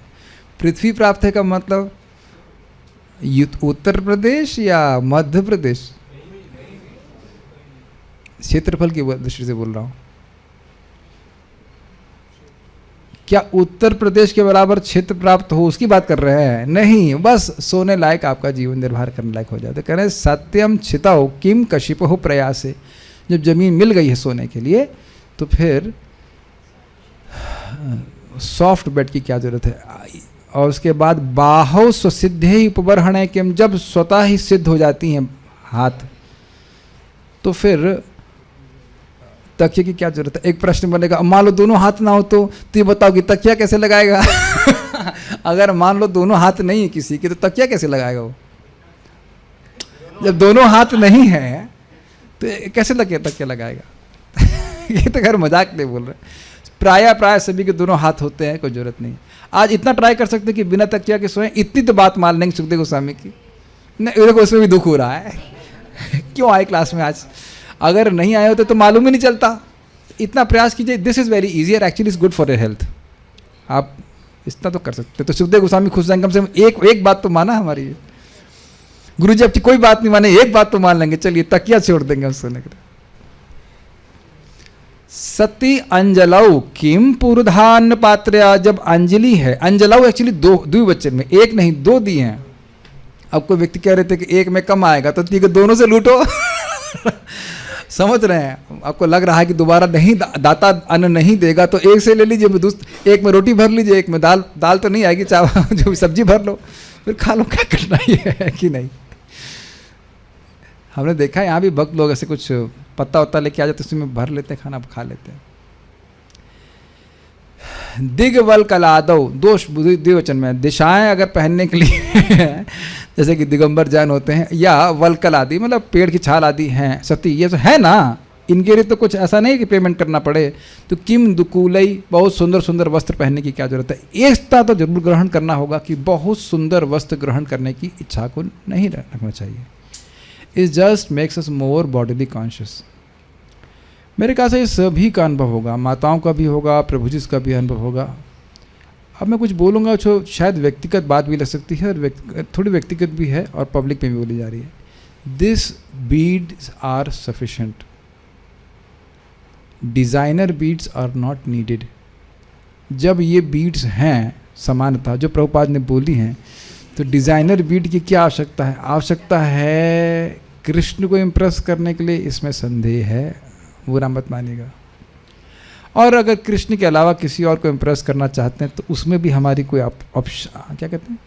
पृथ्वी प्राप्त है का मतलब उत्तर प्रदेश या मध्य प्रदेश, क्षेत्रफल की दृष्टि से बोल रहा हूं। क्या उत्तर प्रदेश के बराबर क्षेत्र प्राप्त हो उसकी बात कर रहे हैं? नहीं, बस सोने लायक आपका जीवन निर्भर करने लायक हो जाए। तो कह रहे हैं सत्यम छिताओ किम कशिपो प्रयासे। जब जमीन मिल गई है सोने के लिए तो फिर सॉफ्ट बेड की क्या जरूरत है। और उसके बाद बाहो स्वसिद्धे ही उपबर्हण है, कि जब स्वतः ही सिद्ध हो जाती हैं हाथ तो फिर तकिए की क्या जरूरत है। एक प्रश्न बनेगा, मान लो दोनों हाथ ना हो तो ये बताओ कि तकिया कैसे लगाएगा अगर मान लो दोनों हाथ नहीं है किसी के तो तकिया कैसे लगाएगा वो। जब दोनों हाथ नहीं है तो कैसे तकिया लगाएगा? ये तो खैर मजाक नहीं बोल रहे, प्राय सभी के दोनों हाथ होते हैं, कोई जरूरत नहीं। आज इतना ट्राई कर सकते कि बिना तकिया के सोएं, इतनी तो बात मान लेंगे सुखदेव गोस्वामी की। नहीं, देखो उसमें भी दुख हो रहा है क्यों आए क्लास में आज? अगर नहीं आए होते तो मालूम ही नहीं चलता। इतना प्रयास कीजिए, दिस इज़ वेरी ईजी और actually is good for your health. आप इतना तो कर सकते। तो सुखदेव गोस्वामी खुश रहेंगे, कम से कम एक बात तो माना हमारी। गुरु जी आपकी कोई बात नहीं माने, एक बात तो मान लेंगे, चलिए तकिया छोड़ देंगे हम सोने के लिए। सती अंजलौ किम पुरुधान पात्रया, जब अंजलि है, अंजलौ एक्चुअली दो द्विवचन में, एक नहीं दो दिए हैं। अब कोई व्यक्ति कह रहे थे कि एक में कम आएगा, तो ठीक है दोनों से लूटो समझ रहे हैं? आपको लग रहा है कि दोबारा नहीं दाता अन्न नहीं देगा, तो एक से ले लीजिए, एक में रोटी भर लीजिए, एक में दाल तो नहीं आएगी, चावल जो सब्जी भर लो, फिर खा लो, क्या करना है कि नहीं? हमने देखा है यहाँ भी भक्त लोग ऐसे कुछ पत्ता वत्ता लेके आ जाते, उसमें भर लेते हैं, खाना खा लेते हैं। दिग्वल कलादौ, दोष द्विवचन में, दिशाएं अगर पहनने के लिए जैसे कि दिगंबर जैन होते हैं, या वलकल आदि मतलब पेड़ की छाल आदि हैं, सती ये तो है ना, इनके लिए तो कुछ ऐसा नहीं कि पेमेंट करना पड़े। तो किम दुकूलई, बहुत सुंदर सुंदर वस्त्र पहनने की क्या जरूरत है? एकता तो जरूर ग्रहण करना होगा कि बहुत सुंदर वस्त्र ग्रहण करने की इच्छा को नहीं रखना चाहिए। It just makes us more bodily conscious. मेरे ख्याल से ये सभी का अनुभव होगा, माताओं का भी होगा, प्रभु जी का भी अनुभव होगा। अब मैं कुछ बोलूँगा जो शायद व्यक्तिगत बात भी लग सकती है और थोड़ी व्यक्तिगत भी है और पब्लिक में भी बोली जा रही है। This beads are sufficient, designer beads are not needed. जब ये बीड्स हैं समानता जो प्रभुपाद ने बोली हैं, तो डिज़ाइनर बीड की क्या आवश्यकता है? आवश्यकता है कृष्ण को इम्प्रेस करने के लिए, इसमें संदेह है, बुरा मत मानिएगा। और अगर कृष्ण के अलावा किसी और को इम्प्रेस करना चाहते हैं तो उसमें भी हमारी कोई क्या कहते हैं,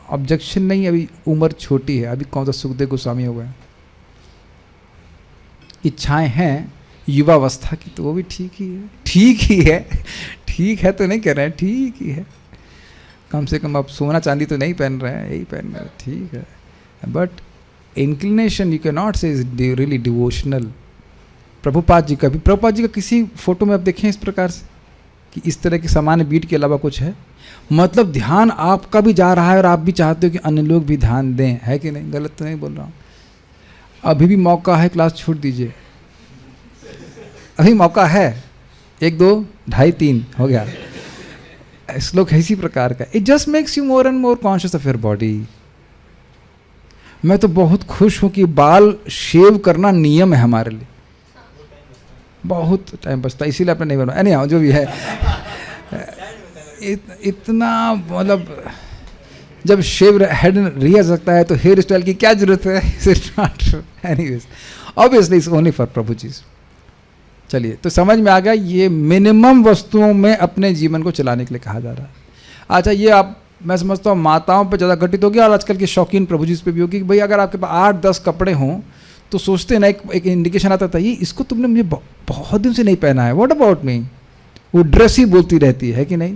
ऑब्जेक्शन नहीं। अभी उम्र छोटी है, अभी कौन सा सुखदेव गोस्वामी हो गए, इच्छाएं हैं युवावस्था की, तो वो भी ठीक ही है, ठीक ही है, ठीक है तो नहीं कह रहे हैं, ठीक ही है। कम से कम आप सोना चांदी तो नहीं पहन रहे हैं, यही पहन रहे हैं, ठीक है। But inclination you can not से is really devotional. Prabhupada ji का भी, प्रभुपाद जी का किसी फोटो में आप देखें इस प्रकार से कि इस तरह के सामान्य बीट के अलावा कुछ है? मतलब ध्यान आपका भी जा रहा है और आप भी चाहते हो कि अन्य लोग भी ध्यान दें, है कि नहीं? गलत तो नहीं बोल रहा हूँ? अभी भी मौका है, क्लास छोड़ दीजिए, अभी मौका है। 1 2 2.5 3 हो गया। श्लोक है इसी प्रकार का। It just makes you more and more conscious of your body. मैं तो बहुत खुश हूँ कि बाल शेव करना नियम है हमारे लिए, बहुत टाइम बचता है, इसीलिए आपने नहीं बनवाया। नहीं हाँ, जो भी है इतना मतलब जब शेव हेड रिया सकता है तो हेयर स्टाइल की क्या जरूरत है? Anyways obviously it's only for Prabhu ji. चलिए, तो समझ में आ गया, ये मिनिमम वस्तुओं में अपने जीवन को चलाने के लिए कहा जा रहा है। अच्छा, ये आप, मैं समझता हूँ माताओं पर ज़्यादा घटित हो गया और आजकल के शौकीन प्रभु जी पे भी होगी कि भाई अगर आपके पास 8-10 कपड़े हों तो सोचते हैं ना, एक इंडिकेशन आता था, ये इसको तुमने मुझे बहुत दिन से नहीं पहना है, व्हाट अबाउट मी? वो ड्रेस ही बोलती रहती है कि नहीं?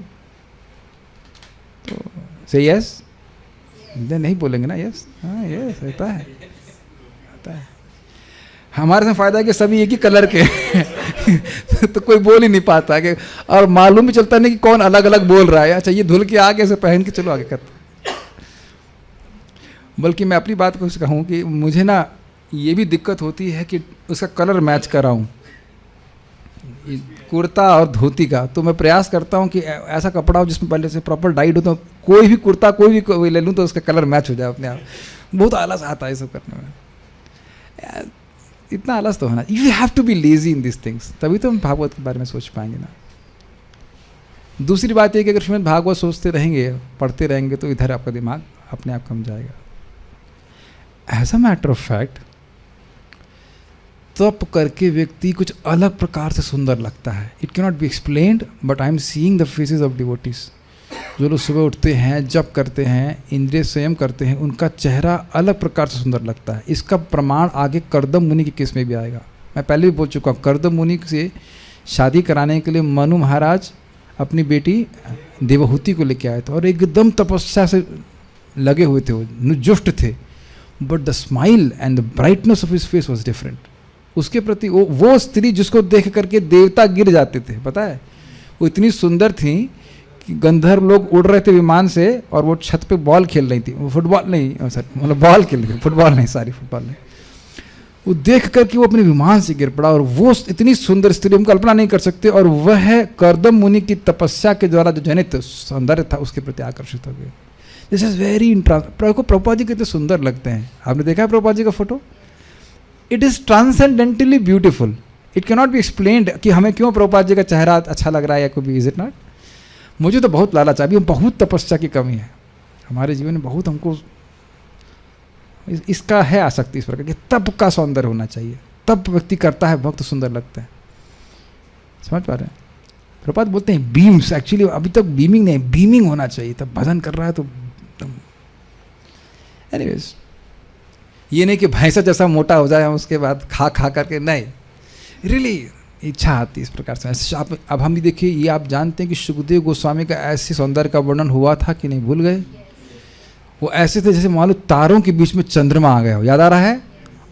तो से यस नहीं बोलेंगे ना, यस हाँ यस होता है, होता है। हमारे से फ़ायदा है कि सभी एक ही कलर के तो कोई बोल ही नहीं पाता कि, और मालूम भी चलता नहीं कि कौन अलग अलग बोल रहा है। अच्छा, ये धुल के आगे से पहन के चलो आगे करते। बल्कि मैं अपनी बात को कहूँ कि मुझे ना ये भी दिक्कत होती है कि उसका कलर मैच कराऊँ, कुर्ता और धोती का। तो मैं प्रयास करता हूँ कि ऐसा कपड़ा हो जिसमें पहले से प्रॉपर डाइड हो, तो कोई भी कुर्ता कोई भी ले लूँ तो उसका कलर मैच हो जाए अपने आप। बहुत आलस आता है ये सब करने में, इतना आलस तो होना। You have to be lazy in this things, तभी तो हम भागवत के बारे में सोच पाएंगे ना। दूसरी बात यह कि अगर श्रीमद् भागवत सोचते रहेंगे, पढ़ते रहेंगे, तो इधर आपका दिमाग अपने आप कम जाएगा। As a matter of fact, तप करके व्यक्ति कुछ अलग प्रकार से सुंदर लगता है। It can not be explained, but I am seeing the faces of devotees. जो लोग सुबह उठते हैं, जप करते हैं, इंद्रिय संयम करते हैं, उनका चेहरा अलग प्रकार से सुंदर लगता है। इसका प्रमाण आगे कर्दम मुनि के केस में भी आएगा। मैं पहले भी बोल चुका हूँ, कर्दम मुनि से शादी कराने के लिए मनु महाराज अपनी बेटी देवहूति को लेके आए थे और एकदम तपस्या से लगे हुए थे, वो जुष्ट थे, but the smile and the brightness of his face was different. उसके प्रति वो स्त्री जिसको देख करके देवता गिर जाते थे, पता है? वो इतनी सुंदर थी कि गंधर्व लोग उड़ रहे थे विमान से और वो छत पे बॉल खेल रही थी, वो फुटबॉल नहीं, सर मतलब बॉल खेल रही थी, फुटबॉल नहीं, सॉरी फुटबॉल नहीं। वो देख करके वो अपने विमान से गिर पड़ा, और वो इतनी सुंदर स्त्री हम कल्पना नहीं कर सकते, और वह कर्दम मुनि की तपस्या के द्वारा जो जनित सौंदर्य था उसके प्रति आकर्षित हो गए। This is very Prabhupada ji कितने सुंदर लगते हैं। आपने देखा है प्रभुपाद जी का photo? It is transcendentally beautiful, it can not be explained कि हमें क्यों प्रभुपाद जी का चेहरा अच्छा लग रहा है या कोई भी, इज इट नॉट? मुझे तो बहुत लालच, अभी बहुत तपस्या की कमी है हमारे जीवन में, बहुत हमको इसका है आसक्ति इस प्रकार कि तप का सौंदर्य होना चाहिए, तप व्यक्ति करता है भक्त सुंदर लगता है। समझ पा रहे हैं? प्रभुपाद बोलते हैं बीम्स, एक्चुअली अभी तक बीमिंग नहीं, बीमिंग होना चाहिए, तब भजन कर रहा है तो एनीवेज, ये नहीं कि भैंसा जैसा मोटा हो जाए उसके बाद खा खा करके, नहीं, रियली इच्छा आती इस प्रकार से। आप अब हम भी देखिए, ये आप जानते हैं कि सुखदेव गोस्वामी का ऐसे सौंदर्य का वर्णन हुआ था कि नहीं, भूल गए? वो ऐसे थे जैसे मान लो तारों के बीच में चंद्रमा आ गया हो, याद आ रहा है?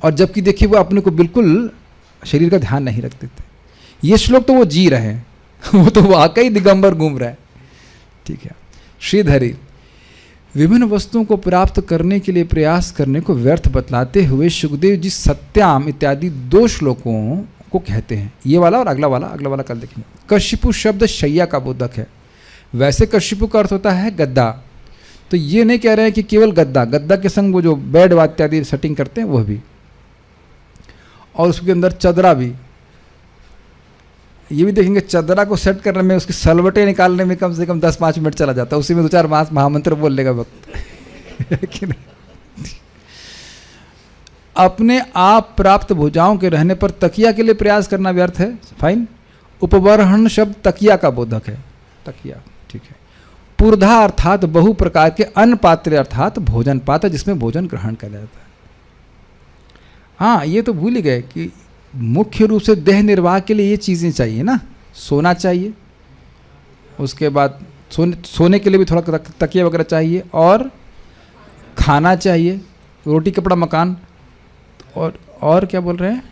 और जबकि देखिए वो अपने को बिल्कुल शरीर का ध्यान नहीं रखते थे। ये श्लोक तो वो जी रहे हैं वो तो वाकई दिगंबर घूम रहा है। ठीक है, श्रीधरी विभिन्न वस्तुओं को प्राप्त करने के लिए प्रयास करने को व्यर्थ बतलाते हुए सुखदेव जी सत्याम इत्यादि 2 श्लोकों को कहते हैं। ये वाला और अगला वाला कल देखेंगे। कश्यपु शब्द शैया का बोधक है। वैसे कश्यपु का अर्थ होता है गद्दा, तो ये नहीं कह रहे हैं कि केवल गद्दा के संग वो जो बेड इत्यादि सेटिंग करते हैं वह भी, और उसके अंदर चदरा भी। ये भी देखेंगे चदरा को सेट करने में, उसकी सलवटें निकालने में कम से कम 10-5 मिनट चला जाता है, उसी में 2-4 महामंत्र बोल लेगा वक्त अपने आप प्राप्त भुजाओं के रहने पर तकिया के लिए प्रयास करना व्यर्थ है। फाइन। उपवरहण शब्द तकिया का बोधक है, तकिया। ठीक है। पुरधा अर्थात बहु प्रकार के अन्न पात्र अर्थात भोजन पात्र जिसमें भोजन ग्रहण किया जाता है। हाँ, ये तो भूल ही गए कि मुख्य रूप से देह निर्वाह के लिए ये चीज़ें चाहिए ना, सोना चाहिए, उसके बाद सोने के लिए भी थोड़ा तकिया वगैरह चाहिए, और खाना चाहिए, रोटी कपड़ा मकान, और क्या बोल रहे हैं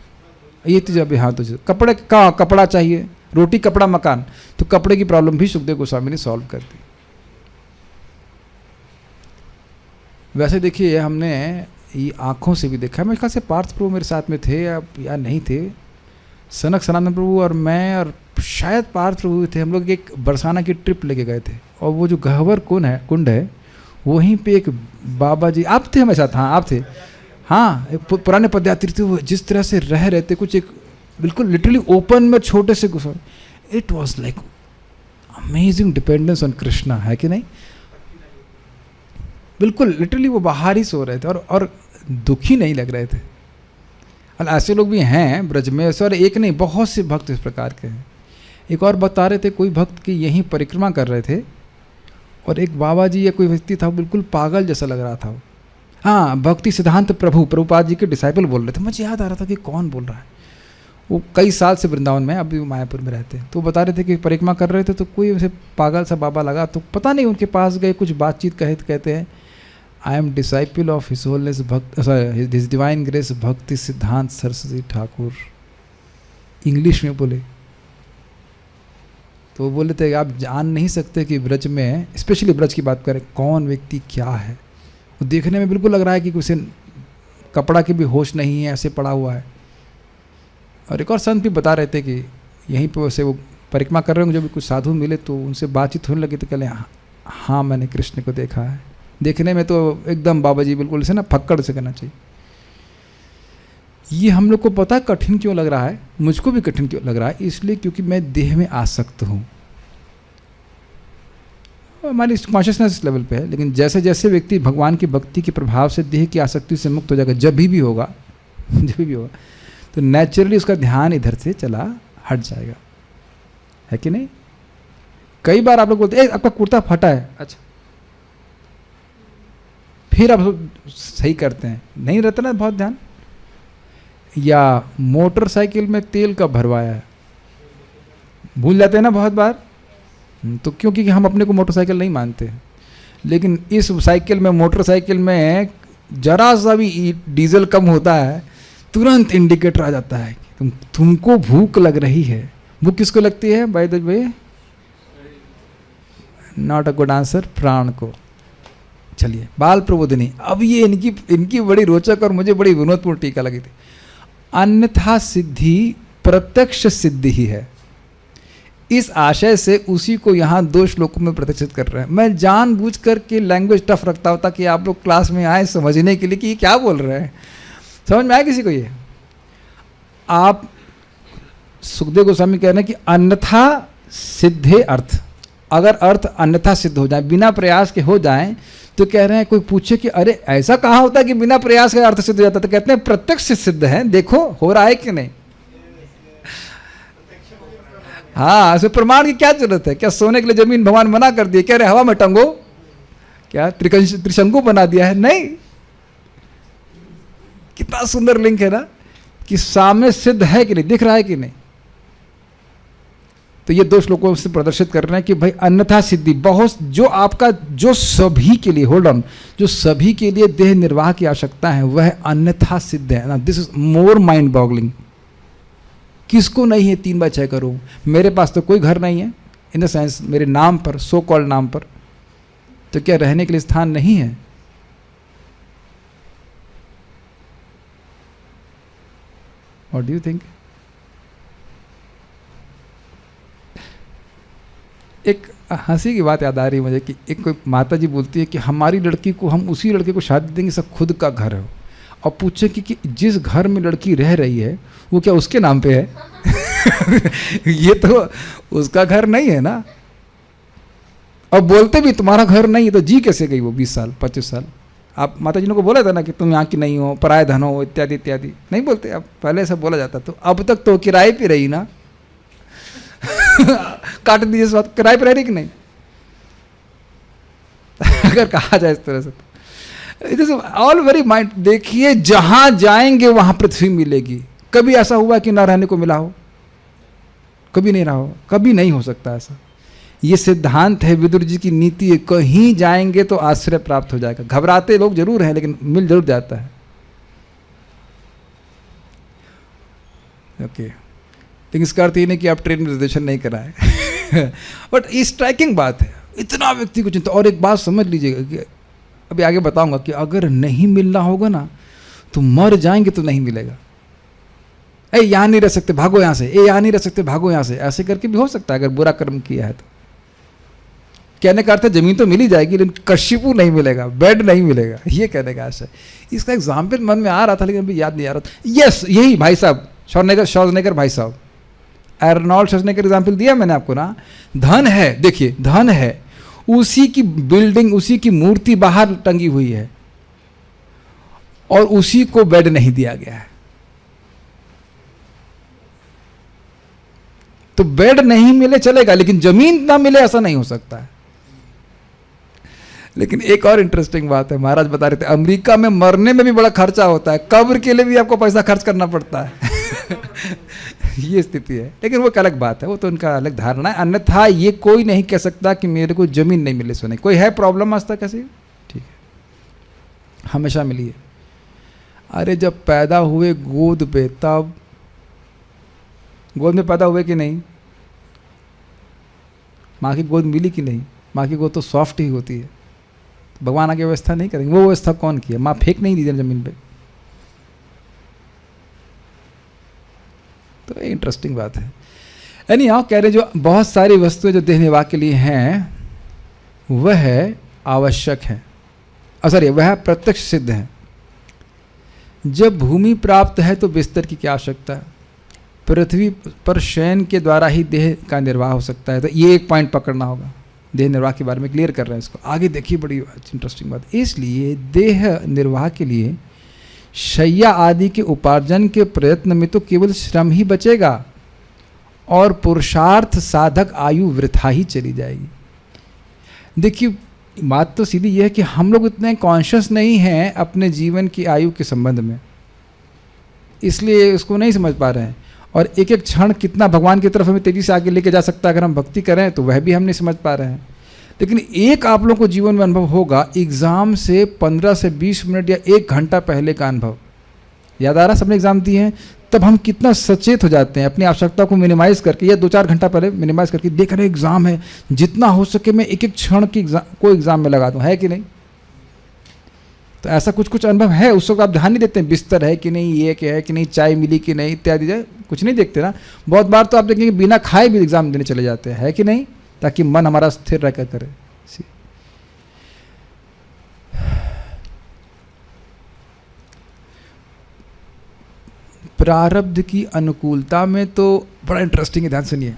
ये तो जब, हाँ तो कपड़े का कपड़ा चाहिए, रोटी कपड़ा मकान, तो कपड़े की प्रॉब्लम भी सुखदेव गोस्वामी ने सॉल्व कर दी। वैसे देखिए हमने ये आँखों से भी देखा, मेरे ख्याल से पार्थ प्रभु मेरे साथ में थे या नहीं थे, सनक सनातन प्रभु और मैं और शायद पार्थ प्रभु थे, हम लोग एक बरसाना की ट्रिप लेके गए थे, और वो जो गहवर कुंड है वहीं पे एक बाबा जी, आप थे हमारे साथ? हाँ आप थे। हाँ, एक पुराने पदयात्री थे, वो जिस तरह से रह रहे थे, कुछ एक बिल्कुल लिटरली ओपन में छोटे से गुफा, it was like amazing dependence on Krishna, है कि नहीं? बिल्कुल लिटरली वो बाहर ही सो रहे थे और दुखी नहीं लग रहे थे। और ऐसे लोग भी हैं ब्रज में, सर एक नहीं बहुत से भक्त इस प्रकार के हैं। एक और बता रहे थे, कोई भक्त की यहीं परिक्रमा कर रहे थे और एक बाबा जी या कोई व्यक्ति था, बिल्कुल पागल जैसा लग रहा था। हाँ, भक्ति सिद्धांत प्रभुपाद जी के डिसाइपल बोल रहे थे। मुझे याद आ रहा था कि कौन बोल रहा है, वो कई साल से वृंदावन में, अभी वो मायापुर में रहते हैं, तो बता रहे थे कि परिक्रमा कर रहे थे तो कोई उसे पागल सा बाबा लगा, तो पता नहीं उनके पास गए, कुछ बातचीत कहते हैं, I am disciple of his wholeness भक्त, हिज डिवाइन ग्रेस भक्ति सिद्धांत सरस्वती ठाकुर, इंग्लिश में बोले। तो वो बोले थे आप जान नहीं सकते कि ब्रज में, स्पेशली ब्रज की बात करें, कौन व्यक्ति क्या है। वो देखने में बिल्कुल लग रहा है कि उसे कपड़ा की भी होश नहीं है, ऐसे पड़ा हुआ है। और एक और संत भी बता रहे थे कि यहीं पे वैसे वो परिक्रमा कर रहे होंगे, जो भी कुछ साधु मिले तो उनसे बातचीत होने लगी, तो कहले हाँ मैंने कृष्ण को देखा है। देखने में तो एकदम बाबा जी बिल्कुल से ना फक्कड़ से करना चाहिए। ये हम लोग को पता है कठिन क्यों लग रहा है, मुझको भी कठिन क्यों लग रहा है, इसलिए क्योंकि मैं देह में आसक्त हूँ, हमारी कॉन्शियसनेस लेवल पे है। लेकिन जैसे जैसे व्यक्ति भगवान की भक्ति के प्रभाव से देह की आसक्ति से मुक्त हो जाएगा, जब भी होगा तो नेचुरली उसका ध्यान इधर से चला हट जाएगा, है कि नहीं? कई बार आप लोग बोलते हैं आपका कुर्ता फटा है, अच्छा फिर आप सही करते हैं, नहीं रहता ना बहुत ध्यान। या मोटरसाइकिल में तेल कब भरवाया है, भूल जाते हैं ना बहुत बार, तो क्योंकि हम अपने को मोटरसाइकिल नहीं मानते। लेकिन इस साइकिल में, मोटरसाइकिल में जरा सा भी डीजल कम होता है, तुरंत इंडिकेटर आ जाता है तुमको भूख लग रही है, भूख किसको लगती है by the way? Not a good answer, प्राण को। चलिए, बाल प्रबोधिनी। अब ये इनकी बड़ी रोचक और मुझे बड़ी विनोदपूर्ण टीका लगी थी। अन्यथा सिद्धि प्रत्यक्ष सिद्धि ही है। इस आशय से उसी को यहाँ 2 श्लोकों में प्रतिष्ठित कर रहे हैं। मैं जानबूझ करके लैंग्वेज टफ रखता हूँ ताकि आप लोग क्लास में आए समझने के लिए कि ये क्या बोल रहे हैं। समझ में आया किसी को ये? आप सुखदेव गोस्वामी कह रहे हैं कि अन्यथा सिद्धे अर्थ, अगर अर्थ अन्यथा सिद्ध हो जाए, बिना प्रयास के हो जाए, तो कह रहे हैं कोई पूछे कि अरे ऐसा कहाँ होता है कि बिना प्रयास के अर्थ सिद्ध हो जाता है, तो कहते हैं प्रत्यक्ष से सिद्ध है, देखो हो रहा है कि नहीं। हाँ, इसमें प्रमाण की क्या जरूरत है? क्या सोने के लिए जमीन भगवान मना कर दिए? कह रहे हवा में टंगो, क्या त्रिशंकु बना दिया है? नहीं। कितना सुंदर लिंक है ना, कि सामने सिद्ध है कि नहीं, दिख रहा है कि नहीं। तो ये 2 श्लोकों से प्रदर्शित कर रहे हैं कि भाई अन्यथा सिद्धि बहुत, जो आपका, जो सभी के लिए, होल्ड ऑन, जो सभी के लिए देह निर्वाह की आवश्यकता है वह अन्यथा सिद्ध है ना। This is more mind boggling. किसको नहीं है 3/6 का रूम? मेरे पास तो कोई घर नहीं है, इन द सेंस मेरे नाम पर, सो कॉल्ड नाम पर, तो क्या रहने के लिए स्थान नहीं है? What do you think? एक हंसी की बात याद आ रही है मुझे कि एक कोई माता जी बोलती है कि हमारी लड़की को, हम उसी लड़के को शादी देंगे सब खुद का घर है, और पूछे कि जिस घर में लड़की रह रही है वो क्या उसके नाम पे है? ये तो उसका घर नहीं है ना। और बोलते भी तुम्हारा घर नहीं है, तो जी कैसे गई वो 20 साल 25 साल? आप माता जी ने को बोला था ना कि तुम यहाँ की नहीं हो, पराये धन हो, इत्यादि इत्यादि, नहीं बोलते? अब पहले सब बोला जाता, तो अब तक तो किराए पे रही ना। काट दीजिए इस बात, किराए पे रह रही कि नहीं? अगर कहा जाए इस तरह से, it is all very mind. देखिए, जहां जाएंगे वहां पृथ्वी मिलेगी। कभी ऐसा हुआ कि ना रहने को मिला हो? कभी नहीं रहा हो, कभी नहीं हो सकता ऐसा। ये सिद्धांत है, विदुर जी की नीति है, कहीं जाएंगे तो आश्रय प्राप्त हो जाएगा। घबराते लोग जरूर हैं, लेकिन मिल जरूर जाता है। ओके, लेकिन इसका अर्थ ये नहीं कि आप ट्रेन में रिजर्वेशन नहीं कराएं। बट ये स्ट्राइकिंग बात है, इतना व्यक्ति को चिंता। और एक बात समझ लीजिएगा कि अभी आगे बताऊंगा कि अगर नहीं मिलना होगा ना तो मर जाएंगे तो नहीं मिलेगा। ए यहाँ नहीं रह सकते, भागो यहाँ से, ए यहाँ नहीं रह सकते, भागो यहाँ से, ऐसे करके भी हो सकता है अगर बुरा कर्म किया है तो। कहने का अर्थ है जमीन तो मिल ही जाएगी, लेकिन कश्यपु नहीं मिलेगा, बेड नहीं मिलेगा, ये कहने का आशय। इसका एग्जाम्पल मन में आ रहा था लेकिन अभी याद नहीं आ रहा था। यस, यही भाई साहब शॉर्जनेगर भाई साहब, एर्नोल्ड शॉर्जनेगर एग्जाम्पल दिया मैंने आपको ना। धन है, देखिए धन है, उसी की बिल्डिंग, उसी की मूर्ति बाहर टंगी हुई है, और उसी को बेड नहीं दिया गया है। तो बेड नहीं मिले चलेगा, लेकिन जमीन ना मिले ऐसा नहीं हो सकता है। लेकिन एक और इंटरेस्टिंग बात है, महाराज बता रहे थे अमेरिका में मरने में भी बड़ा खर्चा होता है, कब्र के लिए भी आपको पैसा खर्च करना पड़ता है। ये स्थिति है, लेकिन वो एक अलग बात है, वो तो उनका अलग धारणा है। अन्यथा ये कोई नहीं कह सकता कि मेरे को जमीन नहीं मिले सोने। कोई है प्रॉब्लम आज तक ऐसी? ठीक है, हमेशा मिली है। अरे जब पैदा हुए गोद पे, तब गोद में पैदा हुए कि नहीं? माँ की गोद मिली कि नहीं? माँ की गोद तो सॉफ्ट ही होती है। तो भगवान आगे व्यवस्था नहीं करेंगे, वो व्यवस्था कौन की है? माँ फेंक नहीं दी जमीन पे। तो ये इंटरेस्टिंग बात है। यानी यहाँ कह रहे जो बहुत सारी वस्तुएं जो देह निर्वाह के लिए हैं वह आवश्यक है, सॉरी वह प्रत्यक्ष सिद्ध है। जब भूमि प्राप्त है तो बिस्तर की क्या आवश्यकता है? पृथ्वी पर शयन के द्वारा ही देह का निर्वाह हो सकता है। तो ये एक पॉइंट पकड़ना होगा, देह निर्वाह के बारे में क्लियर कर रहे हैं इसको। आगे देखिए, बड़ी इंटरेस्टिंग बात। इसलिए देह निर्वाह के लिए शैया आदि के उपार्जन के प्रयत्न में तो केवल श्रम ही बचेगा और पुरुषार्थ साधक आयु वृथा ही चली जाएगी। देखिए, बात तो सीधी यह है कि हम लोग इतने कॉन्शियस नहीं हैं अपने जीवन की आयु के संबंध में, इसलिए उसको नहीं समझ पा रहे हैं। और एक एक क्षण कितना भगवान की तरफ हमें तेजी से आगे लेके जा सकता है अगर हम भक्ति करें, तो वह भी हम नहीं समझ पा रहे हैं। लेकिन एक आप लोगों को जीवन में अनुभव होगा, एग्ज़ाम से 15 से 20 मिनट या 1 घंटा पहले का अनुभव। याद आ रहा, सबने एग्ज़ाम दिए हैं, तब हम कितना सचेत हो जाते हैं अपनी आवश्यकता को मिनिमाइज करके, या 2-4 घंटा पहले मिनिमाइज करके, देख रहे एग्ज़ाम है, जितना हो सके मैं एक एक क्षण की को एग्ज़ाम में लगा दूँ, है कि नहीं? तो ऐसा कुछ कुछ अनुभव है, उस वक्त आप ध्यान नहीं देते हैं, बिस्तर है कि नहीं, ये क्या है कि नहीं, चाय मिली कि नहीं, इत्यादि कुछ नहीं देखते ना। बहुत बार तो आप देखेंगे बिना खाए भी एग्ज़ाम देने चले जाते हैं, है कि नहीं, ताकि मन हमारा स्थिर रहकर करे। प्रारब्ध की अनुकूलता में तो बड़ा इंटरेस्टिंग है, ध्यान सुनिए।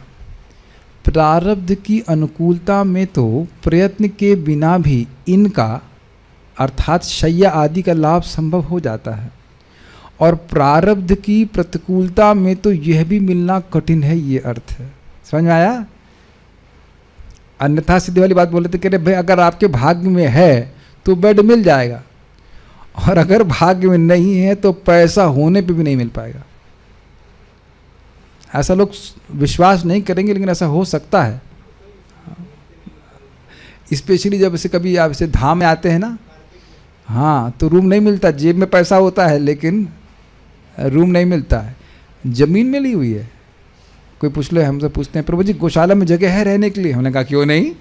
प्रारब्ध की अनुकूलता में तो प्रयत्न के बिना भी इनका अर्थात शय्या आदि का लाभ संभव हो जाता है, और प्रारब्ध की प्रतिकूलता में तो यह भी मिलना कठिन है, ये अर्थ है। समझ में आया? अन्यथा सीधी वाली बात बोले थे कि भाई अगर आपके भाग्य में है तो बेड मिल जाएगा, और अगर भाग्य में नहीं है तो पैसा होने पे भी नहीं मिल पाएगा। ऐसा लोग विश्वास नहीं करेंगे, लेकिन ऐसा हो सकता है। स्पेशली जब ऐसे कभी आप ऐसे धाम में आते हैं ना, हाँ, तो रूम नहीं मिलता, जेब में पैसा होता है लेकिन रूम नहीं मिलता है। ज़मीन मिली हुई है, कोई पूछ लो, हमसे पूछते हैं प्रभु जी गौशाला में जगह है रहने के लिए? हमने कहा क्यों नहीं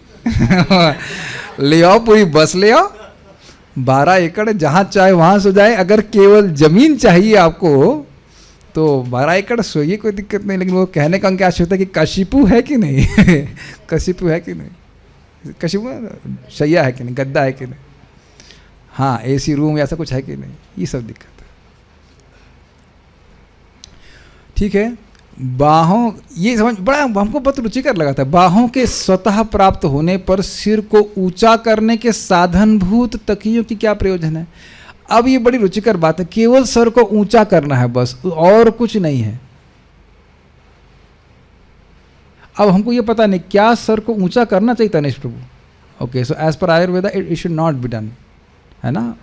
ले आओ, पूरी बस ले आओ, 12 एकड़, जहाँ चाहे वहाँ सो जाए। अगर केवल ज़मीन चाहिए आपको तो 12 एकड़ सोइए, कोई दिक्कत नहीं। लेकिन वो कहने का क्या होता है कि कशिपु है कि नहीं कशिपु है कि नहीं, कशिपु शैया है कि नहीं, गद्दा है कि नहीं, हाँ, एसी रूम ऐसा कुछ है कि नहीं, ये सब दिक्कत है। ठीक है, बाहों, ये समझ बड़ा हमको बहुत रुचिकर लगा था। बाहों के स्वतः प्राप्त होने पर सिर को ऊंचा करने के साधनभूत तकियों की क्या प्रयोजन है? अब ये बड़ी रुचिकर बात है, केवल सर को ऊंचा करना है बस, और कुछ नहीं है। अब हमको ये पता नहीं क्या सर को ऊंचा करना चाहिए Tanishth Prabhu. Okay, so as per Ayurveda it should not be done, है ना।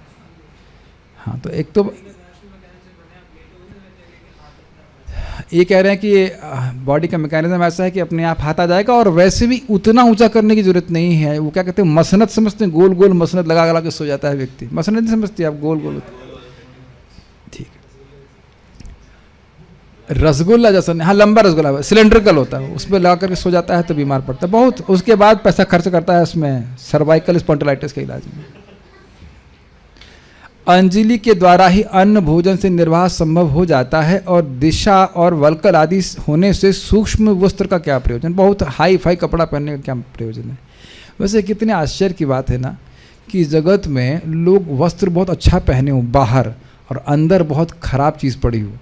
हाँ, तो एक तो ये कह रहे हैं कि बॉडी का मैकेनिज्म ऐसा है कि अपने आप हाथ आ जाएगा, और वैसे भी उतना ऊंचा करने की जरूरत नहीं है। वो क्या कहते हैं, मसनद समझते हैं, गोल गोल मसनद लगा लगा के सो जाता है व्यक्ति। मसनद नहीं समझते आप, गोल गोल। ठीक है, रसगुल्ला जैसा, हाँ, लंबा रसगुल्ला सिलेंड्रिकल होता है, उसमें लगा करके सो जाता है तो बीमार पड़ता है बहुत, उसके बाद पैसा खर्च करता है उसमें सर्वाइकल स्पॉन्डिलाइटिस के इलाज में। अंजलि के द्वारा ही अन्न भोजन से निर्वाह संभव हो जाता है, और दिशा और वल्कल आदि होने से सूक्ष्म वस्त्र का क्या प्रयोजन? बहुत हाई फाई कपड़ा पहनने का क्या प्रयोजन है? वैसे कितने आश्चर्य की बात है ना कि जगत में लोग वस्त्र बहुत अच्छा पहने हो बाहर, और अंदर बहुत खराब चीज़ पड़ी हो,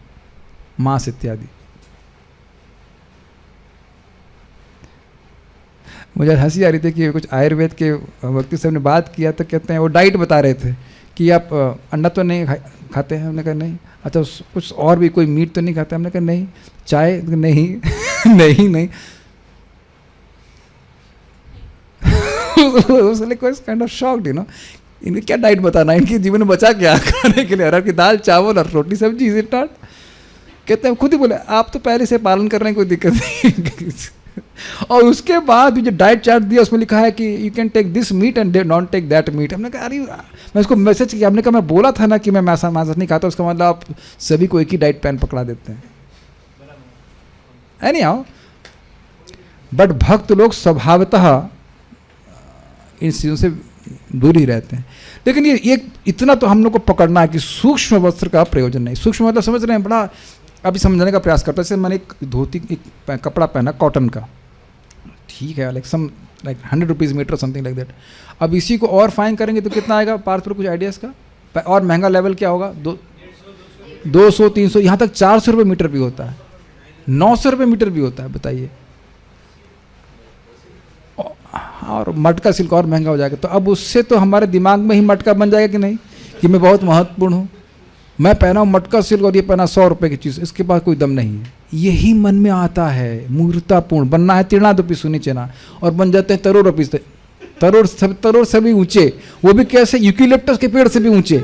मांस इत्यादि। मुझे हंसी आ रही थी कि कुछ आयुर्वेद के व्यक्ति से हमने बात किया तो कहते हैं, वो डाइट बता रहे थे कि आप अंडा तो नहीं खाते हैं? हमने कहा नहीं। अच्छा, कुछ और भी कोई मीट तो नहीं खाते? हमने कहा नहीं। चाय? नहीं नहीं नहीं kind of shocked, you know, इनकी क्या डाइट बताना, इनके जीवन में बचा क्या खाने के लिए? अरहर की दाल, चावल और रोटी सब्जी, इज इट नॉट? कहते हैं, खुद ही बोले आप तो पहले से पालन कर रहे हैं, कोई दिक्कत नहीं और उसके बाद भी जो डाइट चार्ट दिया उसमें लिखा है कि you can take this meat and not take that meat. हमने कहा अरे, मैं उसको मैसेज किया, हमने कहा मैं बोला था ना कि मैं मांस नहीं खाता, उसका मतलब आप सभी को एक ही डाइट प्लान पकड़ा देते हैं। एनी हाउ, बट भक्त लोग स्वभावतः इन चीज़ों से दूर ही रहते हैं। लेकिन ये इतना तो हम लोग को पकड़ना है कि सूक्ष्म वस्त्र का प्रयोजन नहीं। सूक्ष्म मतलब समझ रहे हैं, बड़ा अभी समझने का प्रयास करता है। जैसे मैंने एक धोती, एक कपड़ा पहना कॉटन का, ठीक है, like 100 rupees meter something like that. अब इसी को और फाइन करेंगे तो कितना आएगा? पार्थ पर कुछ आइडियाज़ का? और महंगा लेवल क्या होगा? 200, 300, यहाँ तक 400 रुपये मीटर भी होता है, 900 रुपये मीटर भी होता है, बताइए। और मटका सिल्क और महंगा हो जाएगा। तो अब उससे तो हमारे दिमाग में ही मटका बन जाएगा कि नहीं, कि मैं बहुत महत्वपूर्ण हूँ, मैं पहना हूँ मटका सिल्क और ये पहना 100 रुपये की चीज़, इसके पास कोई दम नहीं है। यही मन में आता है, मूर्तापूर्ण बनना है, तिरणा तो पिसुनी चना, और बन जाते हैं तरोड़ पिस, तरोड़ से भी ऊंचे, वो भी कैसे? यूकेलिप्टस के पेड़ से भी ऊंचे,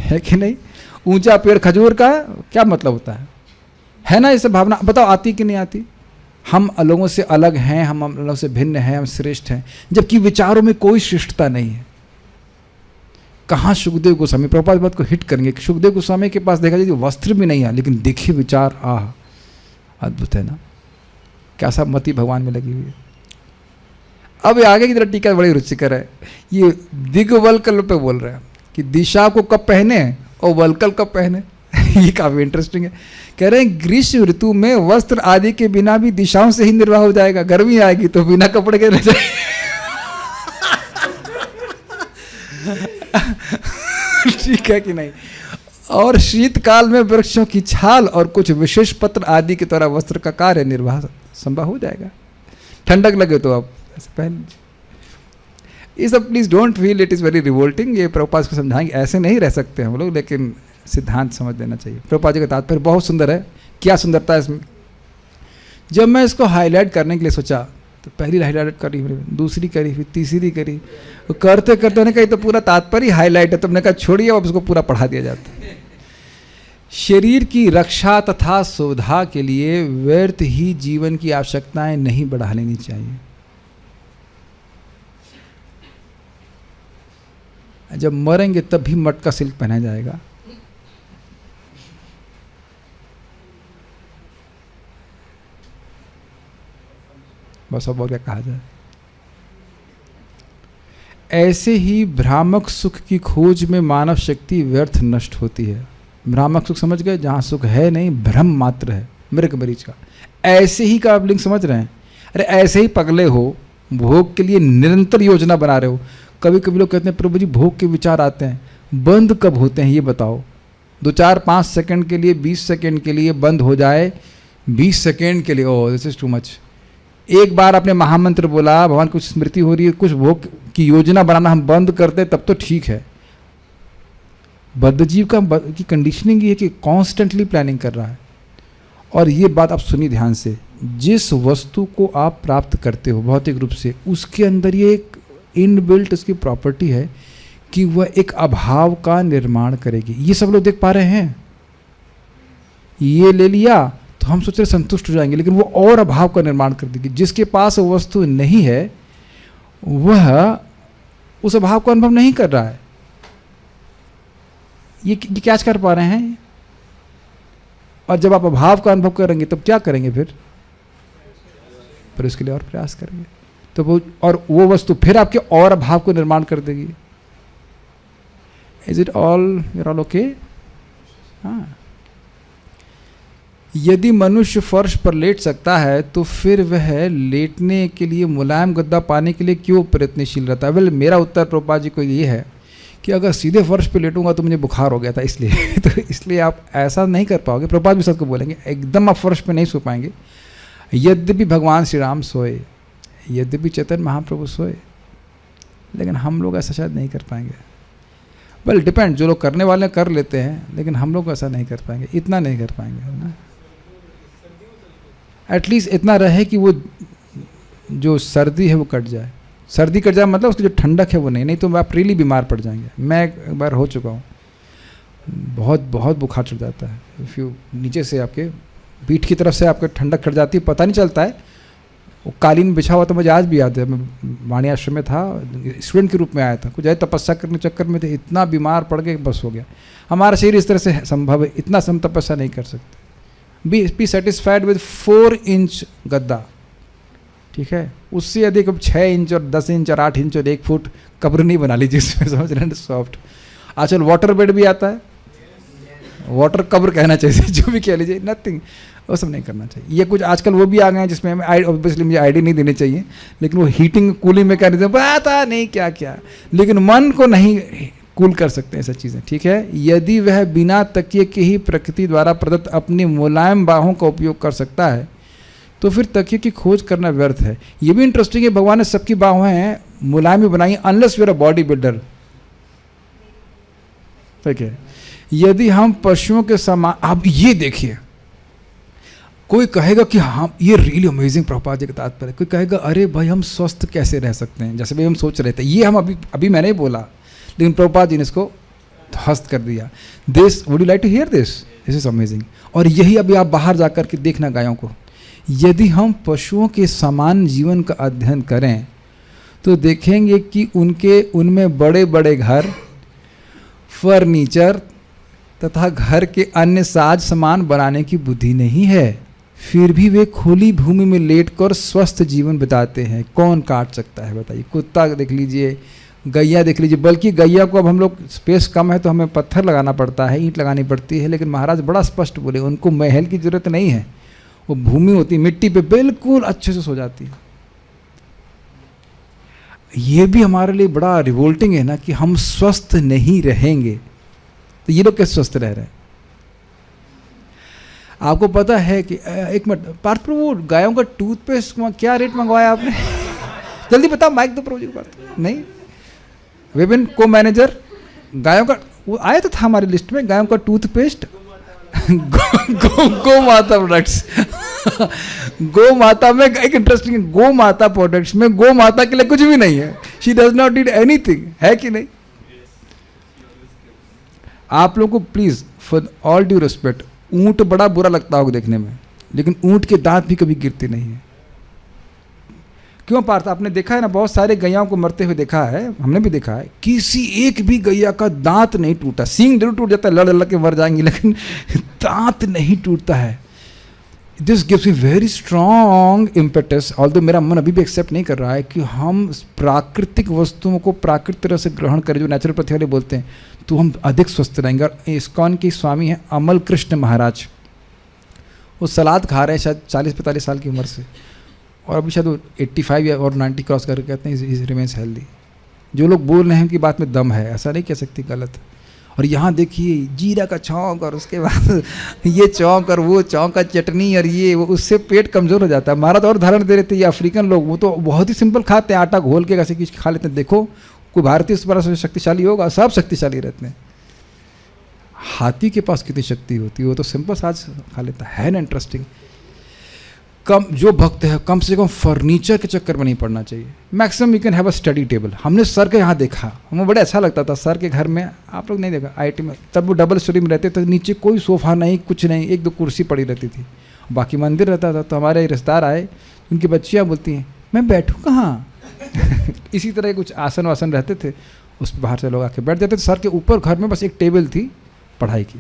है कि नहीं? ऊंचा पेड़ खजूर का क्या मतलब होता है ना? इसे भावना बताओ आती कि नहीं आती? हम लोगों से अलग हैं, हम लोगों से भिन्न हैं, हम श्रेष्ठ हैं, जबकि विचारों में कोई श्रेष्ठता नहीं है। कहाँ सुखदेव गोस्वामी, प्रभुपाद बात को हिट करेंगे कि सुखदेव गोस्वामी के पास देखा जाए वस्त्र भी नहीं है, लेकिन देखिए विचार, अद्भुत है ना, कैसा मति भगवान में लगी हुई है। अब ये आगे की तरह टीका बड़ी रुचिकर है, ये दिग्वल्कल पे बोल रहे हैं कि दिशा को कब पहने और वल्कल कब पहने। ये काफ़ी इंटरेस्टिंग है। कह रहे हैं ग्रीष्म ऋतु में वस्त्र आदि के बिना भी दिशाओं से ही निर्वाह हो जाएगा, गर्मी आएगी तो बिना कपड़े के रह जाएगा। ठीक है कि नहीं। और शीतकाल में वृक्षों की छाल और कुछ विशेष पत्र आदि के द्वारा वस्त्र का कार्य निर्वाह संभव हो जाएगा। ठंडक लगे तो आप ऐसे पहन लीजिए। ये सब please don't feel it is very revolting. ये प्रभुपाद को समझाएंगे, ऐसे नहीं रह सकते हम लोग, लेकिन सिद्धांत समझ लेना चाहिए। प्रभुपाद जी का तात्पर्य बहुत सुंदर है। क्या सुंदरता है इसमें। जब मैं इसको हाईलाइट करने के लिए सोचा तो पहली हाईलाइट करी, दूसरी करी, फिर तीसरी करी, तो करते करते ने कही तो पूरा तात्पर्य हाईलाइट है। तो हमने कहा छोड़िए, अब उसको पूरा पढ़ा दिया जाता है। शरीर की रक्षा तथा सुविधा के लिए व्यर्थ ही जीवन की आवश्यकताएं नहीं बढ़ा लेनी चाहिए। जब मरेंगे तब भी मटका सिल्क पहना जाएगा। बस अब और क्या कहा जाए। ऐसे ही भ्रामक सुख की खोज में मानव शक्ति व्यर्थ नष्ट होती है। भ्रामक सुख समझ गए, जहाँ सुख है नहीं, भ्रम मात्र है, मृग मरीच का। ऐसे ही का आप लिंक समझ रहे हैं। अरे ऐसे ही पगले हो, भोग के लिए निरंतर योजना बना रहे हो। कभी कभी लोग कहते हैं प्रभु जी भोग के विचार आते हैं, बंद कब होते हैं ये बताओ। 2 4 5 सेकंड के लिए, 20 सेकंड के लिए बंद हो जाए, 20 सेकंड के लिए, oh this is too much. एक बार आपने महामंत्र बोला, भगवान कुछ स्मृति हो रही है, कुछ भोग की योजना बनाना हम बंद करते तब तो ठीक है। बद्धजीव की कंडीशनिंग ये है कि कॉन्स्टेंटली प्लानिंग कर रहा है। और ये बात आप सुनिए ध्यान से, जिस वस्तु को आप प्राप्त करते हो भौतिक रूप से, उसके अंदर ये एक इनबिल्ट इसकी प्रॉपर्टी है कि वह एक अभाव का निर्माण करेगी। ये सब लोग देख पा रहे हैं। ये ले लिया तो हम सोच रहे संतुष्ट हो जाएंगे, लेकिन वो और अभाव का निर्माण कर देगी। जिसके पास वो वस्तु नहीं है वह उस अभाव का अनुभव नहीं कर रहा है। ये क्या कर पा रहे हैं। और जब आप अभाव का अनुभव करेंगे तब क्या करेंगे फिर उसके लिए और प्रयास करेंगे, तो वो वस्तु फिर आपके और अभाव को निर्माण कर देगी। Is it all your all okay. हाँ, यदि मनुष्य फर्श पर लेट सकता है तो फिर वह लेटने के लिए मुलायम गद्दा पाने के लिए क्यों प्रयत्नशील रहता है। वेल मेरा उत्तर प्रभुपाद जी को ये है कि अगर सीधे फर्श पे लेटूंगा तो मुझे बुखार हो गया था, इसलिए तो इसलिए आप ऐसा नहीं कर पाओगे। प्रभुपाद भी सबको बोलेंगे एकदम आप फर्श पे नहीं सो पाएंगे। यद्यपि भगवान श्री राम सोए, यद्यपि चैतन्य महाप्रभु सोए, लेकिन हम लोग ऐसा शायद नहीं कर पाएंगे। वेल डिपेंड, जो लोग करने वाले कर लेते हैं, लेकिन हम लोग ऐसा नहीं कर पाएंगे, इतना नहीं कर पाएंगे ना। एटलीस्ट इतना रहे कि वो जो सर्दी है वो कट जाए। सर्दी कट जाए मतलब उसकी जो ठंडक है वो नहीं तो आप रियली बीमार पड़ जाएंगे। मैं एक बार हो चुका हूँ, बहुत बहुत बुखार चढ़ जाता है। इफ़ यू नीचे से आपके पीठ की तरफ से आपको ठंडक कट जाती है, पता नहीं चलता है। वो कालीन बिछा हुआ तो मुझे आज भी याद है। मैं वाणी आश्रम में था, स्टूडेंट के रूप में आया था, कुछ ऐसे तपस्या करने के चक्कर में थे, इतना बीमार पड़ गए बस हो गया। हमारा शरीर इस तरह से संभव है, इतना हम तपस्या नहीं कर सकते। बी सेटिस्फाइड विद 4 इंच गद्दा, ठीक है। उससे अधिक अब 6 इंच और 10 इंच और 8 इंच और 1 फुट कब्र नहीं बना लीजिए इसमें, समझ रहे हैं, सॉफ्ट। आजकल वाटर बेड भी आता है, वाटर कब्र कहना चाहिए, जो भी कह लीजिए, नथिंग, वो सब नहीं करना चाहिए। ये कुछ आजकल वो भी आ गए हैं जिसमें हमें ऑब्वियसली मुझे आईडी नहीं देनी चाहिए, लेकिन वो हीटिंग कूलिंग में कर देते पता नहीं क्या क्या, लेकिन मन को नहीं कूल कर सकते ऐसा चीज़ें, ठीक है। यदि वह बिना तकिए के ही प्रकृति द्वारा प्रदत्त अपनी मुलायम बाहों का उपयोग कर सकता है तो फिर तकिए की खोज करना व्यर्थ है। ये भी इंटरेस्टिंग है, भगवान ने सबकी बाहें मुलायम ही बनाई, unless you are a body builder, ठीक है। यदि हम पशुओं के समान, आप ये देखिए, कोई कहेगा कि हम ये रियली अमेजिंग प्रभुपाद जी का तात्पर्य, कोई कहेगा अरे भाई हम स्वस्थ कैसे रह सकते हैं, जैसे भाई हम सोच रहे थे, ये हम अभी मैंने ही बोला, लेकिन प्रभुपाद जी ने इसको ध्वस्त कर दिया। This would you like to hear this is amazing. और यही अभी आप बाहर जाकर के देखना गायों को, यदि हम पशुओं के समान जीवन का अध्ययन करें तो देखेंगे कि उनमें बड़े बड़े घर, फर्नीचर तथा घर के अन्य साज सामान बनाने की बुद्धि नहीं है, फिर भी वे खुली भूमि में लेटकर स्वस्थ जीवन बिताते हैं। कौन काट सकता है बताइए? कुत्ता देख लीजिए, गैया देख लीजिए, बल्कि गैया को अब हम लोग स्पेस कम है तो हमें पत्थर लगाना पड़ता है, ईंट लगानी पड़ती है, लेकिन महाराज बड़ा स्पष्ट बोले उनको महल की जरूरत नहीं है, वो भूमि होती है मिट्टी पे बिल्कुल अच्छे से सो जाती है। ये भी हमारे लिए बड़ा रिवोल्टिंग है ना कि हम स्वस्थ नहीं रहेंगे, तो ये लोग कैसे स्वस्थ रह रहे हैं? आपको पता है कि एक मिनट पार्थ प्रभु, वो गायों का टूथपेस्ट क्या रेट मंगवाया आपने? जल्दी बताओ, माइक दो प्रभु जी को। बात नहीं, विभिन्न को मैनेजर गायों का वो आया तो था हमारी लिस्ट में, गायों का टूथपेस्ट गो माता प्रोडक्ट्स गो माता में एक इंटरेस्टिंग, गो माता प्रोडक्ट्स में गो माता के लिए कुछ भी नहीं है, she does not need anything, है कि नहीं? आप लोगों को please for all due respect, ऊंट बड़ा बुरा लगता होगा देखने में, लेकिन ऊंट के दांत भी कभी गिरते नहीं है। क्यों पार्थ? आपने देखा है ना, बहुत सारे गैयाओं को मरते हुए देखा है, हमने भी देखा है, किसी एक भी गैया का दांत नहीं टूटा, सींग जरूर टूट जाता है, लड़ लड़ के मर जाएंगी, लेकिन दांत नहीं टूटता है। This gives me very strong impetus, although मेरा मन अभी भी एक्सेप्ट नहीं कर रहा है कि हम प्राकृतिक वस्तुओं को प्राकृतिक तरह से ग्रहण करें, जो नेचुरल पथी वाले बोलते हैं, तो हम अधिक स्वस्थ रहेंगे। और इस्कॉन के स्वामी हैं अमल कृष्ण महाराज, वो सलाद खा रहे हैं शायद 40-45 साल की उम्र से, और अभी शायद वो 85 या और 90 क्रॉस करके कहते हैं इज रिमेन्स हेल्दी। जो लोग बोल रहे हैं उनकी बात में दम है, ऐसा नहीं कह सकती, गलत। और यहाँ देखिए जीरा का छौंक, और उसके बाद ये चौंक और वो चौंक का चटनी और ये वो, उससे पेट कमज़ोर हो जाता है। महाराज और उदाहरण दे रहे थे, ये अफ्रीकन लोग वो तो बहुत ही सिंपल खाते हैं, आटा घोल के कैसे कुछ खा लेते हैं। देखो कोई भारतीय इस तरह से शक्तिशाली होगा, सब शक्तिशाली रहते हैं। हाथी के पास कितनी शक्ति होती है, वो तो सिंपल साज खा लेता है ना। इंटरेस्टिंग। कम जो भक्त है कम से कम फर्नीचर के चक्कर में नहीं पड़ना चाहिए। Maximum you can have a study table. हमने सर के यहाँ देखा, हमें बड़ा अच्छा लगता था सर के घर में, आप लोग नहीं देखा आईटी में, तब वो डबल स्टोरी में रहते थे, नीचे कोई सोफा नहीं, कुछ नहीं, 1-2 कुर्सी पड़ी रहती थी, बाकी मंदिर रहता था। तो हमारे रिश्तेदार आए, उनकी बच्चियाँ बोलती हैं मैं बैठूँ कहाँ इसी तरह कुछ आसन वासन रहते थे, उस पर बाहर से लोग आके बैठ जाते थे। सर के ऊपर घर में बस एक टेबल थी पढ़ाई की।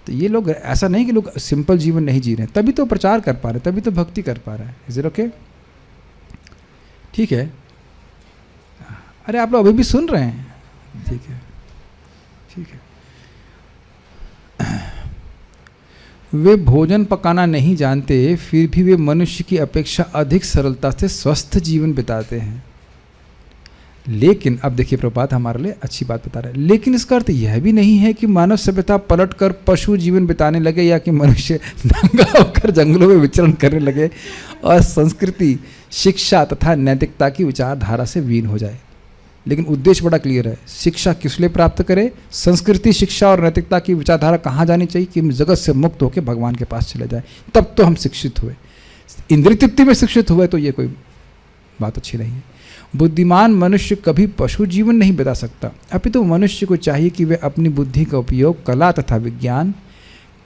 तो ये लोग, ऐसा नहीं कि लोग सिंपल जीवन नहीं जी रहे हैं, तभी तो प्रचार कर पा रहे हैं, तभी तो भक्ति कर पा रहे हैं। Is it okay? ठीक है। अरे आप लोग अभी भी सुन रहे हैं? ठीक है, ठीक है। वे भोजन पकाना नहीं जानते, फिर भी वे मनुष्य की अपेक्षा अधिक सरलता से स्वस्थ जीवन बिताते हैं। लेकिन अब देखिए प्रभात हमारे लिए अच्छी बात बता रहा है, लेकिन इसका अर्थ यह भी नहीं है कि मानव सभ्यता पलटकर पशु जीवन बिताने लगे, या कि मनुष्य नंगा होकर जंगलों में विचरण करने लगे और संस्कृति, शिक्षा तथा नैतिकता की विचारधारा से वीन हो जाए। लेकिन उद्देश्य बड़ा क्लियर है। शिक्षा किस लिए प्राप्त करें? संस्कृति, शिक्षा और नैतिकता की विचारधारा कहाँ जानी चाहिए? कि हम जगत से मुक्त होकर भगवान के पास चले जाए, तब तो हम शिक्षित हुए। इंद्रिय तृप्ति में शिक्षित हुए तो ये कोई बात अच्छी नहीं है। बुद्धिमान मनुष्य कभी पशु जीवन नहीं बिता सकता, अपितु मनुष्य को चाहिए कि वे अपनी बुद्धि का उपयोग कला तथा विज्ञान,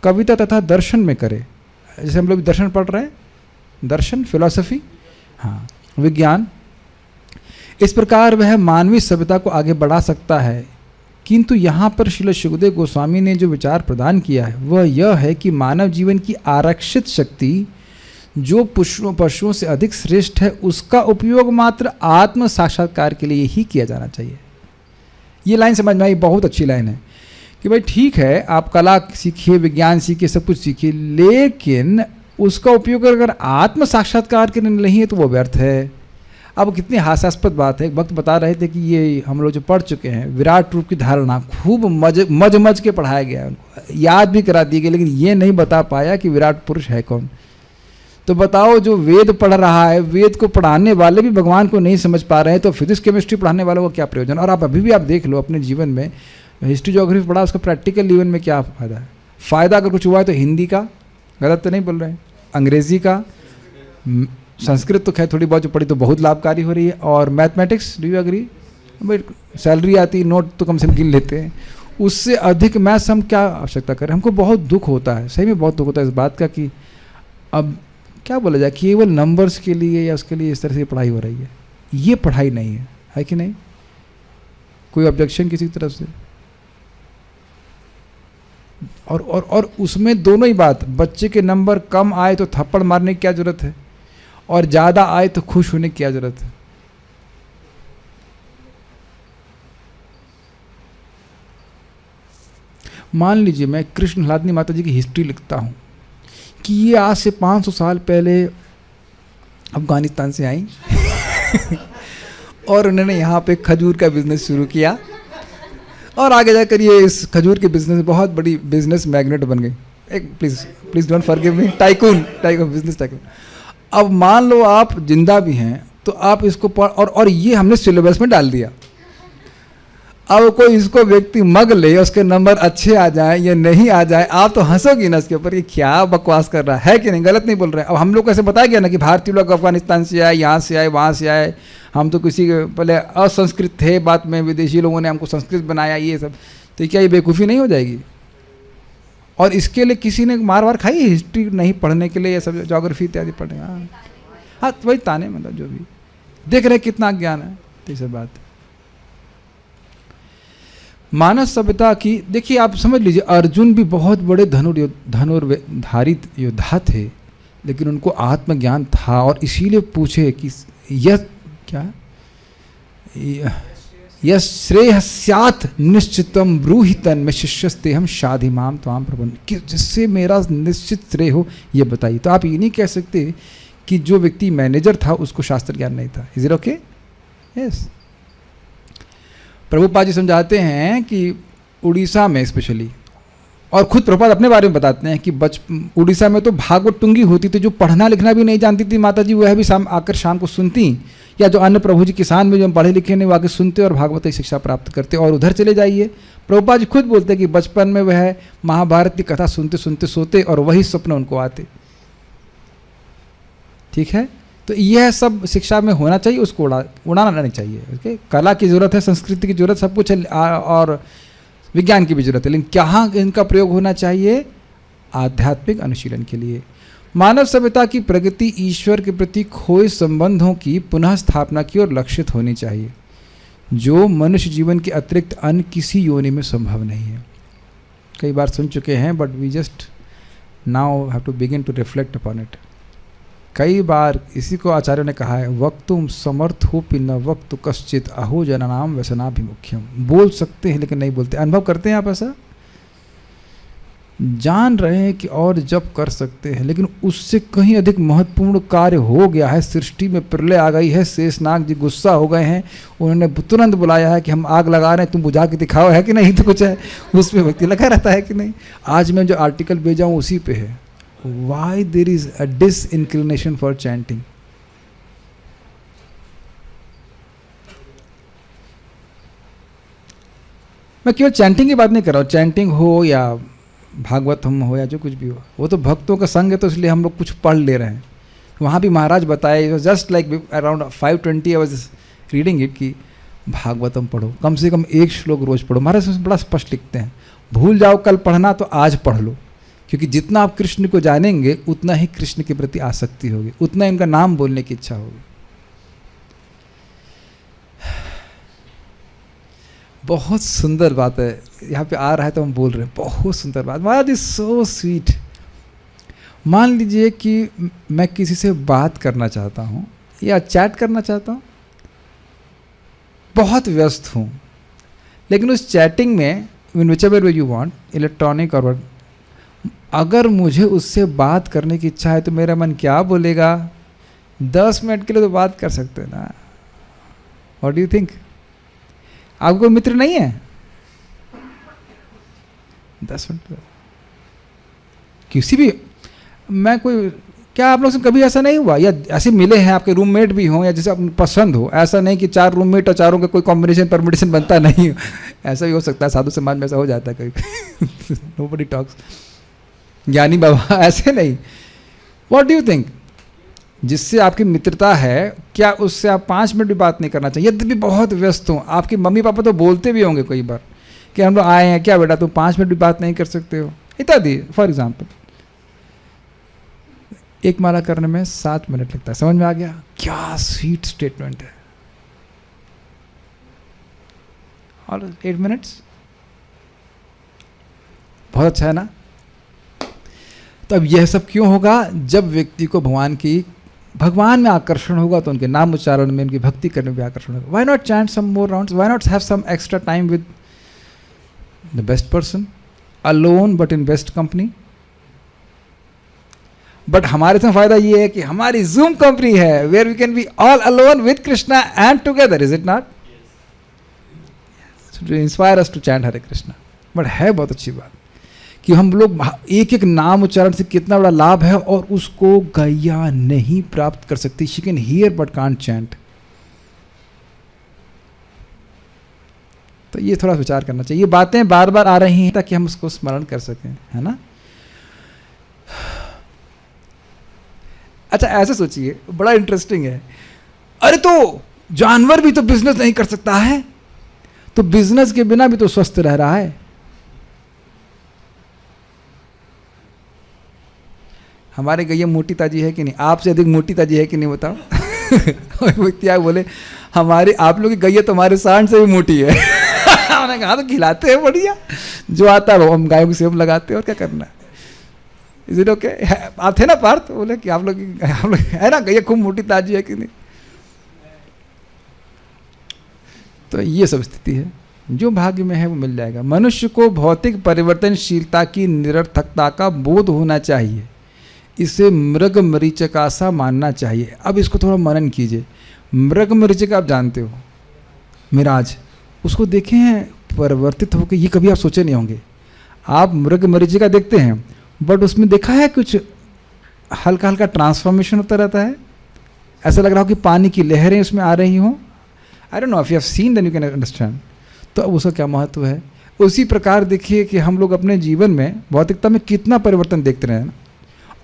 कविता तथा दर्शन में करे। जैसे हम लोग दर्शन पढ़ रहे हैं, दर्शन, फिलॉसफी, हाँ, विज्ञान। इस प्रकार वह मानवीय सभ्यता को आगे बढ़ा सकता है। किंतु यहाँ पर श्रील सुखदेव गोस्वामी ने जो विचार प्रदान किया है वह यह है कि मानव जीवन की आरक्षित शक्ति जो पशुओं से अधिक श्रेष्ठ है, उसका उपयोग मात्र आत्म साक्षात्कार के लिए ही किया जाना चाहिए। ये लाइन समझ में आई, बहुत अच्छी लाइन है कि भाई ठीक है आप कला सीखिए, विज्ञान सीखिए, सब कुछ सीखिए, लेकिन उसका उपयोग अगर आत्म साक्षात्कार के लिए नहीं है तो वो व्यर्थ है। अब कितनी हास्यास्पद बात है, एक वक्त बता रहे थे कि ये हम लोग जो पढ़ चुके हैं विराट रूप की धारणा खूब मज के पढ़ाया गया, उनको याद भी करा दी गई, लेकिन ये नहीं बता पाया कि विराट पुरुष है कौन। तो बताओ, जो वेद पढ़ रहा है, वेद को पढ़ाने वाले भी भगवान को नहीं समझ पा रहे हैं, तो फिजिक्स केमिस्ट्री पढ़ाने वालों को क्या प्रयोजन? और आप अभी भी आप देख लो अपने जीवन में, हिस्ट्री ज्योग्राफी पढ़ा, उसका प्रैक्टिकल जीवन में क्या फ़ायदा है? फ़ायदा अगर कुछ हुआ है तो हिंदी का, गलत तो नहीं बोल रहे हैं, अंग्रेज़ी का, संस्कृत तो खैर थोड़ी बहुत जो पढ़ी तो बहुत लाभकारी हो रही है, और मैथमेटिक्स, डू यू एग्री? भाई सैलरी आती, नोट तो कम से कम गिन लेते हैं, उससे अधिक मैथ्स हम क्या आवश्यकता करें? हमको बहुत दुख होता है, सही में बहुत दुख होता है इस बात का कि अब क्या बोला जाए, केवल नंबर्स के लिए या उसके लिए इस तरह से पढ़ाई हो रही है। ये पढ़ाई नहीं है कि नहीं? कोई ऑब्जेक्शन किसी तरफ से? और उसमें दोनों ही बात, बच्चे के नंबर कम आए तो थप्पड़ मारने की क्या जरूरत है, और ज़्यादा आए तो खुश होने की क्या जरूरत है। मान लीजिए मैं कृष्ण हलादनी माता जी की हिस्ट्री लिखता हूँ कि ये आज से 500 साल पहले अफगानिस्तान से आई और उन्होंने यहाँ पे खजूर का बिजनेस शुरू किया और आगे जाकर ये इस खजूर के बिजनेस में बहुत बड़ी बिजनेस मैग्नेट बन गई। एक please don't forgive me, tycoon business tycoon. अब मान लो आप जिंदा भी हैं तो आप इसको पढ़ और ये हमने सिलेबस में डाल दिया। अब कोई इसको व्यक्ति मग ले, उसके नंबर अच्छे आ जाए या नहीं आ जाए, आप तो हंसोगी ना इसके ऊपर, ये क्या बकवास कर रहा है कि नहीं, गलत नहीं बोल रहे हैं। अब हम लोग कैसे बताया गया ना कि भारतीय लोग अफगानिस्तान से आए, यहाँ से आए, वहाँ से आए, हम तो किसी के पहले असंस्कृत थे, बाद में विदेशी लोगों ने हमको संस्कृत बनाया, ये सब, तो क्या ये बेवकूफ़ी नहीं हो जाएगी? और इसके लिए किसी ने मार वार खाई हिस्ट्री नहीं पढ़ने के लिए, ये सब जोग्राफी इत्यादि पढ़ने? हाँ तो वही ताने, मतलब जो भी देख रहे कितना ज्ञान है, तो ये सब बात। मानव सभ्यता की देखिए, आप समझ लीजिए अर्जुन भी बहुत बड़े धनुर्धारित योद्धा थे, लेकिन उनको आत्मज्ञान था और इसीलिए पूछे कि यह क्या यह श्रेय स्यात् निश्चितम ब्रूहितन में शिष्यस्ते हम शाधिमाम त्वाम प्रबंध, कि जिससे मेरा निश्चित श्रेय हो ये बताइए। तो आप ये नहीं कह सकते कि जो व्यक्ति मैनेजर था उसको शास्त्र ज्ञान नहीं था। Is it okay? Yes. Prabhupada ji समझाते हैं कि उड़ीसा में स्पेशली, और खुद प्रभुपाद अपने बारे में बताते हैं कि उड़ीसा में तो भागवत टुंगी होती थी, जो पढ़ना लिखना भी नहीं जानती थी माता जी, वह भी आकर शाम को सुनती, या जो अन्य प्रभु जी किसान में जो पढ़े लिखे नहीं वो आके सुनते और भागवत की शिक्षा प्राप्त करते। और उधर चले जाइए, प्रभुपाद जी खुद बोलते हैं कि बचपन में वह महाभारत की कथा सुनते सुनते सोते और वही स्वप्न उनको आते। ठीक है, तो यह सब शिक्षा में होना चाहिए, उसको उड़ाना नहीं चाहिए। ओके, कला की ज़रूरत है, संस्कृति की ज़रूरत, सब कुछ है, और विज्ञान की भी जरूरत है, लेकिन कहाँ इनका प्रयोग होना चाहिए? आध्यात्मिक अनुशीलन के लिए। मानव सभ्यता की प्रगति ईश्वर के प्रति खोए संबंधों की पुनः स्थापना की ओर लक्षित होनी चाहिए, जो मनुष्य जीवन के अतिरिक्त अन्य किसी योनि में संभव नहीं है। कई बार सुन चुके हैं, but we just now have to begin to reflect upon it. कई बार इसी को आचार्यों ने कहा है, वक्तुम समर्थोपि न वक्तु कश्चित अहो जनानाम व्यसनाभिमुख्यम। बोल सकते हैं लेकिन नहीं बोलते। अनुभव करते हैं आप ऐसा? जान रहे हैं कि और जब कर सकते हैं, लेकिन उससे कहीं अधिक महत्वपूर्ण कार्य हो गया है, सृष्टि में प्रलय आ गई है, शेषनाग जी गुस्सा हो गए हैं, उन्होंने तुरंत बुलाया है कि हम आग लगा रहे हैं, तुम बुझा के दिखाओ, है कि नहीं? तो कुछ है उसमें व्यक्ति लगा रहता है कि नहीं? आज मैं जो आर्टिकल भेजा हूँ उसी पे है, why there is a disinclination for chanting। मैं केवल चैंटिंग की बात नहीं कर रहा हूँ, चैंटिंग हो या भागवतम हो या जो कुछ भी हो, वो तो भक्तों का संग है, तो इसलिए हम लोग कुछ पढ़ ले रहे हैं। वहाँ भी महाराज बताए, just like around 5:20 I was reading it कि भागवतम पढ़ो, कम से कम एक श्लोक रोज पढ़ो। महाराज बड़ा स्पष्ट लिखते हैं, भूल जाओ कल पढ़ना तो आज पढ़ लो, क्योंकि जितना आप कृष्ण को जानेंगे उतना ही कृष्ण के प्रति आसक्ति होगी, उतना इनका नाम बोलने की इच्छा होगी। बहुत सुंदर बात है, यहाँ पे आ रहा है तो हम बोल रहे हैं, बहुत सुंदर बात। महाराज इज सो स्वीट। मान लीजिए कि मैं किसी से बात करना चाहता हूँ या चैट करना चाहता हूँ, बहुत व्यस्त हूँ, लेकिन उस चैटिंग में in whichever way you want, electronic और अगर मुझे उससे बात करने की इच्छा है तो मेरा मन क्या बोलेगा? 10 मिनट के लिए तो बात कर सकते हैं ना। What do you think? आपको कोई मित्र नहीं है? 10 मिनट किसी भी, मैं कोई, क्या आप लोग से कभी ऐसा नहीं हुआ, या ऐसे मिले हैं आपके रूममेट भी हों या जैसे आपको पसंद हो, ऐसा नहीं कि 4 रूममेट और चारों का कोई कॉम्बिनेशन परमिटेशन बनता नहीं, ऐसा भी हो सकता है, साधु समाज में ऐसा हो जाता है कभी। नोबडी टॉक्स, ज्ञानी बाबा ऐसे नहीं। What do you think? जिससे आपकी मित्रता है, क्या उससे आप 5 मिनट भी बात नहीं करना चाहिए? यदि भी बहुत व्यस्त हो, आपके मम्मी पापा तो बोलते भी होंगे कई बार कि हम लोग आए हैं, क्या बेटा तुम 5 मिनट भी बात नहीं कर सकते हो, इत्यादि। फॉर एग्जाम्पल, एक माला करने में 7 मिनट लगता है। समझ में आ गया? क्या स्वीट स्टेटमेंट है। और 8 मिनट्स बहुत अच्छा है ना? तो अब यह सब क्यों होगा? जब व्यक्ति को भगवान में आकर्षण होगा तो उनके नाम उच्चारण में, उनकी भक्ति करने में भी आकर्षण होगा. Why not chant some more rounds? Why not have some extra time with the best person, alone but in best company? But हमारे से फायदा ये है कि हमारी जूम कंपनी है, where we can be all alone with Krishna and together. Is it not? To inspire us to chant Hare Krishna. But है बहुत अच्छी बात कि हम लोग एक एक नाम उच्चारण से कितना बड़ा लाभ है, और उसको गैया नहीं प्राप्त कर सकती. She can hear but can't chant. तो ये थोड़ा विचार करना चाहिए. ये बातें बार बार आ रही हैं ताकि हम उसको स्मरण कर सकें, है ना. अच्छा, ऐसे सोचिए, बड़ा इंटरेस्टिंग है. अरे तो जानवर भी तो बिजनेस नहीं कर सकता है, तो बिजनेस के बिना भी तो स्वस्थ रह रहा है. हमारे गैया मोटी ताजी है कि नहीं? आपसे अधिक मोटी ताजी है कि नहीं बताओ? व्यक्ति आए बोले हमारे आप लोग की गैया तो हमारे सांड से भी मोटी है. हमने कहा तो खिलाते हैं बढ़िया, जो आता है हम गायों की सेब लगाते हैं, और क्या करना है. Is it okay? आप थे ना पार्थ? बोले कि आप लोग है ना गैया खूब मोटी ताजी है कि नहीं. तो ये सब स्थिति है. जो भाग्य में है वो मिल जाएगा. मनुष्य को भौतिक परिवर्तनशीलता की निरर्थकता का बोध होना चाहिए. इसे मृग मरीचिका सा मानना चाहिए. अब इसको थोड़ा मनन कीजिए. मृग मरीचिका आप जानते हो, मिराज, उसको देखे हैं परिवर्तित होकर. ये कभी आप सोचे नहीं होंगे. आप मृग मरीचिका देखते हैं, बट उसमें देखा है कुछ हल्का हल्का ट्रांसफॉर्मेशन होता रहता है. ऐसा लग रहा हो कि पानी की लहरें उसमें आ रही हों. I don't know if you have seen then you can understand. तो अब उसका क्या महत्व है. उसी प्रकार देखिए कि हम लोग अपने जीवन में भौतिकता में कितना परिवर्तन देखते रहे हैं.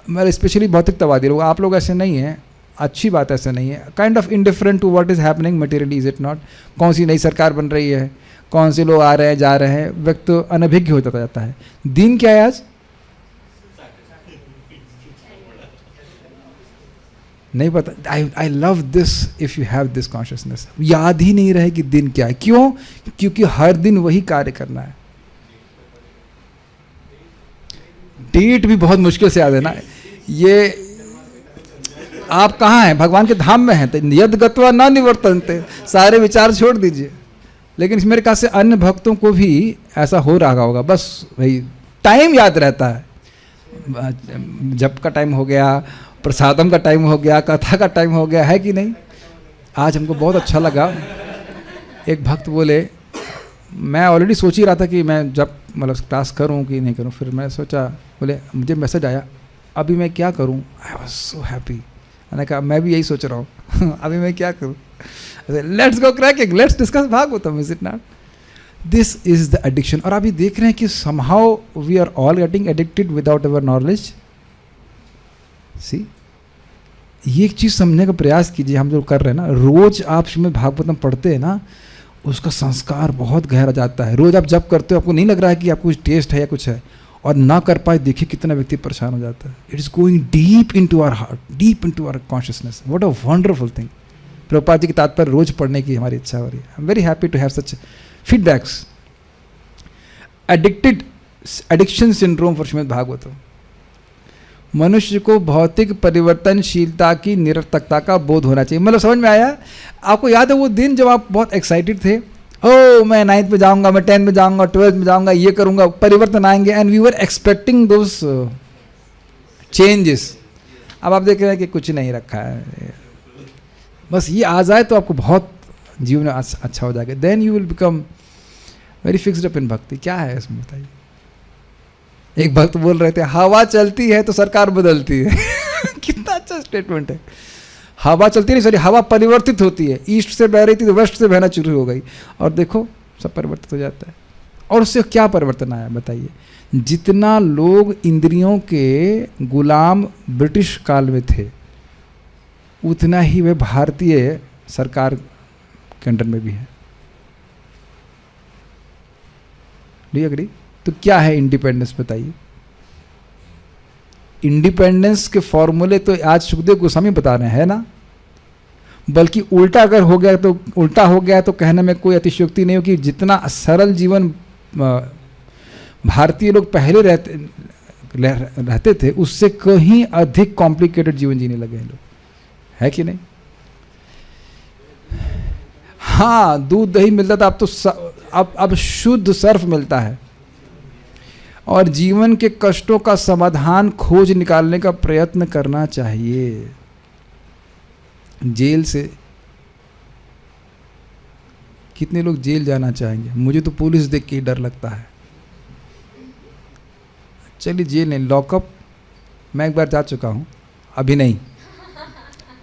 मैं स्पेशली भौतिकतावादी लोग, आप लोग ऐसे नहीं हैं. अच्छी बात ऐसे नहीं है. Kind of indifferent to what is happening materially. Is it not? कौन सी नई सरकार बन रही है, कौन से लोग आ रहे हैं जा रहे हैं, व्यक्ति अनभिज्ञ हो जाता है. दिन क्या है आज? नहीं पता. I love this if you have this consciousness. याद ही नहीं रहे कि दिन क्या है. क्यों? क्योंकि हर दिन वही कार्य करना है. डेट भी बहुत मुश्किल से याद है ना. ये आप कहाँ हैं? भगवान के धाम में हैं. तो यद गत्वा न निवर्तन्ते, सारे विचार छोड़ दीजिए. लेकिन मेरे ख्याल से अन्य भक्तों को भी ऐसा हो रहा होगा. बस भाई टाइम याद रहता है. जप का टाइम हो गया, प्रसादम का टाइम हो गया, कथा का टाइम हो गया, है कि नहीं. आज हमको बहुत अच्छा लगा. एक भक्त बोले, मैं ऑलरेडी सोच ही रहा था कि मैं जब मतलब क्लास करूं कि नहीं करूं. फिर मैं सोचा, बोले मुझे मैसेज आया, अभी मैं क्या करूं. I was so happy. मैंने कहा मैं भी यही सोच रहा हूँ. अभी मैं क्या करूँ. Let's go cracking, let's discuss Bhagavatam. Is it not? This is the addiction. और अभी देख रहे हैं कि somehow we are all getting addicted without our knowledge. See, ये एक चीज़ समझने का प्रयास कीजिए. हम जो कर रहे हैं ना, रोज आप श्रीमद् भागवतम पढ़ते हैं ना, उसका संस्कार बहुत गहरा जाता है. रोज आप जब करते हो आपको नहीं लग रहा है कि आपको कुछ टेस्ट है या कुछ है, और ना कर पाए देखिए कितना व्यक्ति परेशान हो जाता है. It is going deep into our heart, deep into our consciousness. What a wonderful thing. Prabhupada ji की तात्पर्य रोज पढ़ने की हमारी इच्छा हो रही है. I am very happy to have such feedbacks. Addiction syndrome for Shrimad Bhagavatam. मनुष्य को भौतिक परिवर्तनशीलता की निरर्थकता का बोध होना चाहिए. मतलब समझ में आया? आपको याद है वो दिन जब आप बहुत एक्साइटेड थे, ओ मैं 9th में जाऊंगा, मैं 10th में जाऊंगा, 12th में जाऊंगा, ये करूंगा, परिवर्तन आएंगे. And we were expecting those changes. अब आप देख रहे हैं कि कुछ नहीं रखा है. बस ये आ जाए तो आपको बहुत जीवन अच्छा हो जाएगा. Then you will become very fixed up in bhakti. क्या है इसमें बताइए. एक भक्त बोल रहे थे, हवा चलती है तो सरकार बदलती है. कितना अच्छा स्टेटमेंट है. हवा चलती नहीं, सॉरी, हवा परिवर्तित होती है. ईस्ट से बह रही थी तो वेस्ट से बहना शुरू हो गई, और देखो सब परिवर्तित हो जाता है. और उससे क्या परिवर्तन आया बताइए. जितना लोग इंद्रियों के गुलाम ब्रिटिश काल में थे, उतना ही वे भारतीय सरकार के अंडर में भी है. Do you agree? तो क्या है इंडिपेंडेंस बताइए. इंडिपेंडेंस के फॉर्मूले तो आज सुखदेव गोस्वामी बता रहे हैं, है ना. बल्कि उल्टा अगर हो गया तो उल्टा हो गया तो कहने में कोई अतिशयोक्ति नहीं हो कि जितना सरल जीवन भारतीय लोग पहले रहते थे उससे कहीं अधिक कॉम्प्लिकेटेड जीवन जीने लगे हैं लोग, है कि नहीं? हाँ, दूध दही मिलता था, अब तो अब शुद्ध सर्फ मिलता है। और जीवन के कष्टों का समाधान खोज निकालने का प्रयत्न करना चाहिए। जेल से कितने लोग जेल जाना चाहेंगे? मुझे तो पुलिस देख के ही डर लगता है। चलिए जेल नहीं, लॉकअप मैं एक बार जा चुका हूँ, अभी नहीं।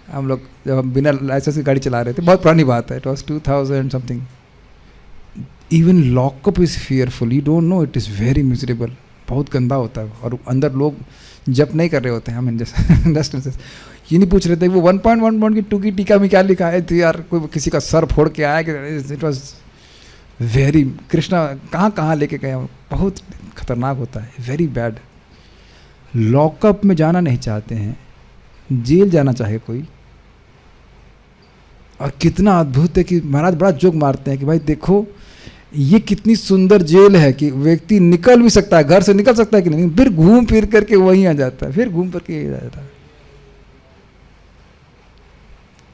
हम लोग जब हम बिना लाइसेंस की गाड़ी चला रहे थे, बहुत पुरानी बात है, it was 2000 something. Even lockup is fearful, you don't know, it is very miserable, बहुत गंदा होता है। और अंदर लोग जप नहीं कर रहे होते हैं, हम जस्ट ये नहीं पूछ रहे थे वो 1.1 पॉइंट की 2 की टीका में क्या लिखा है, तो यार कोई किसी का सर फोड़ के आया कि इट वॉज वेरी, कृष्णा कहाँ लेके गए, बहुत खतरनाक होता है, वेरी बैड। लॉकअप में जाना नहीं चाहते हैं, जेल जाना चाहे कोई। और कितना अद्भुत है कि महाराज बड़ा जोक मारते हैं कि भाई देखो ये कितनी सुंदर जेल है कि व्यक्ति निकल भी सकता है, घर से निकल सकता है कि नहीं, फिर घूम फिर करके वहीं आ जाता है, फिर घूम फिर के आ जाता है।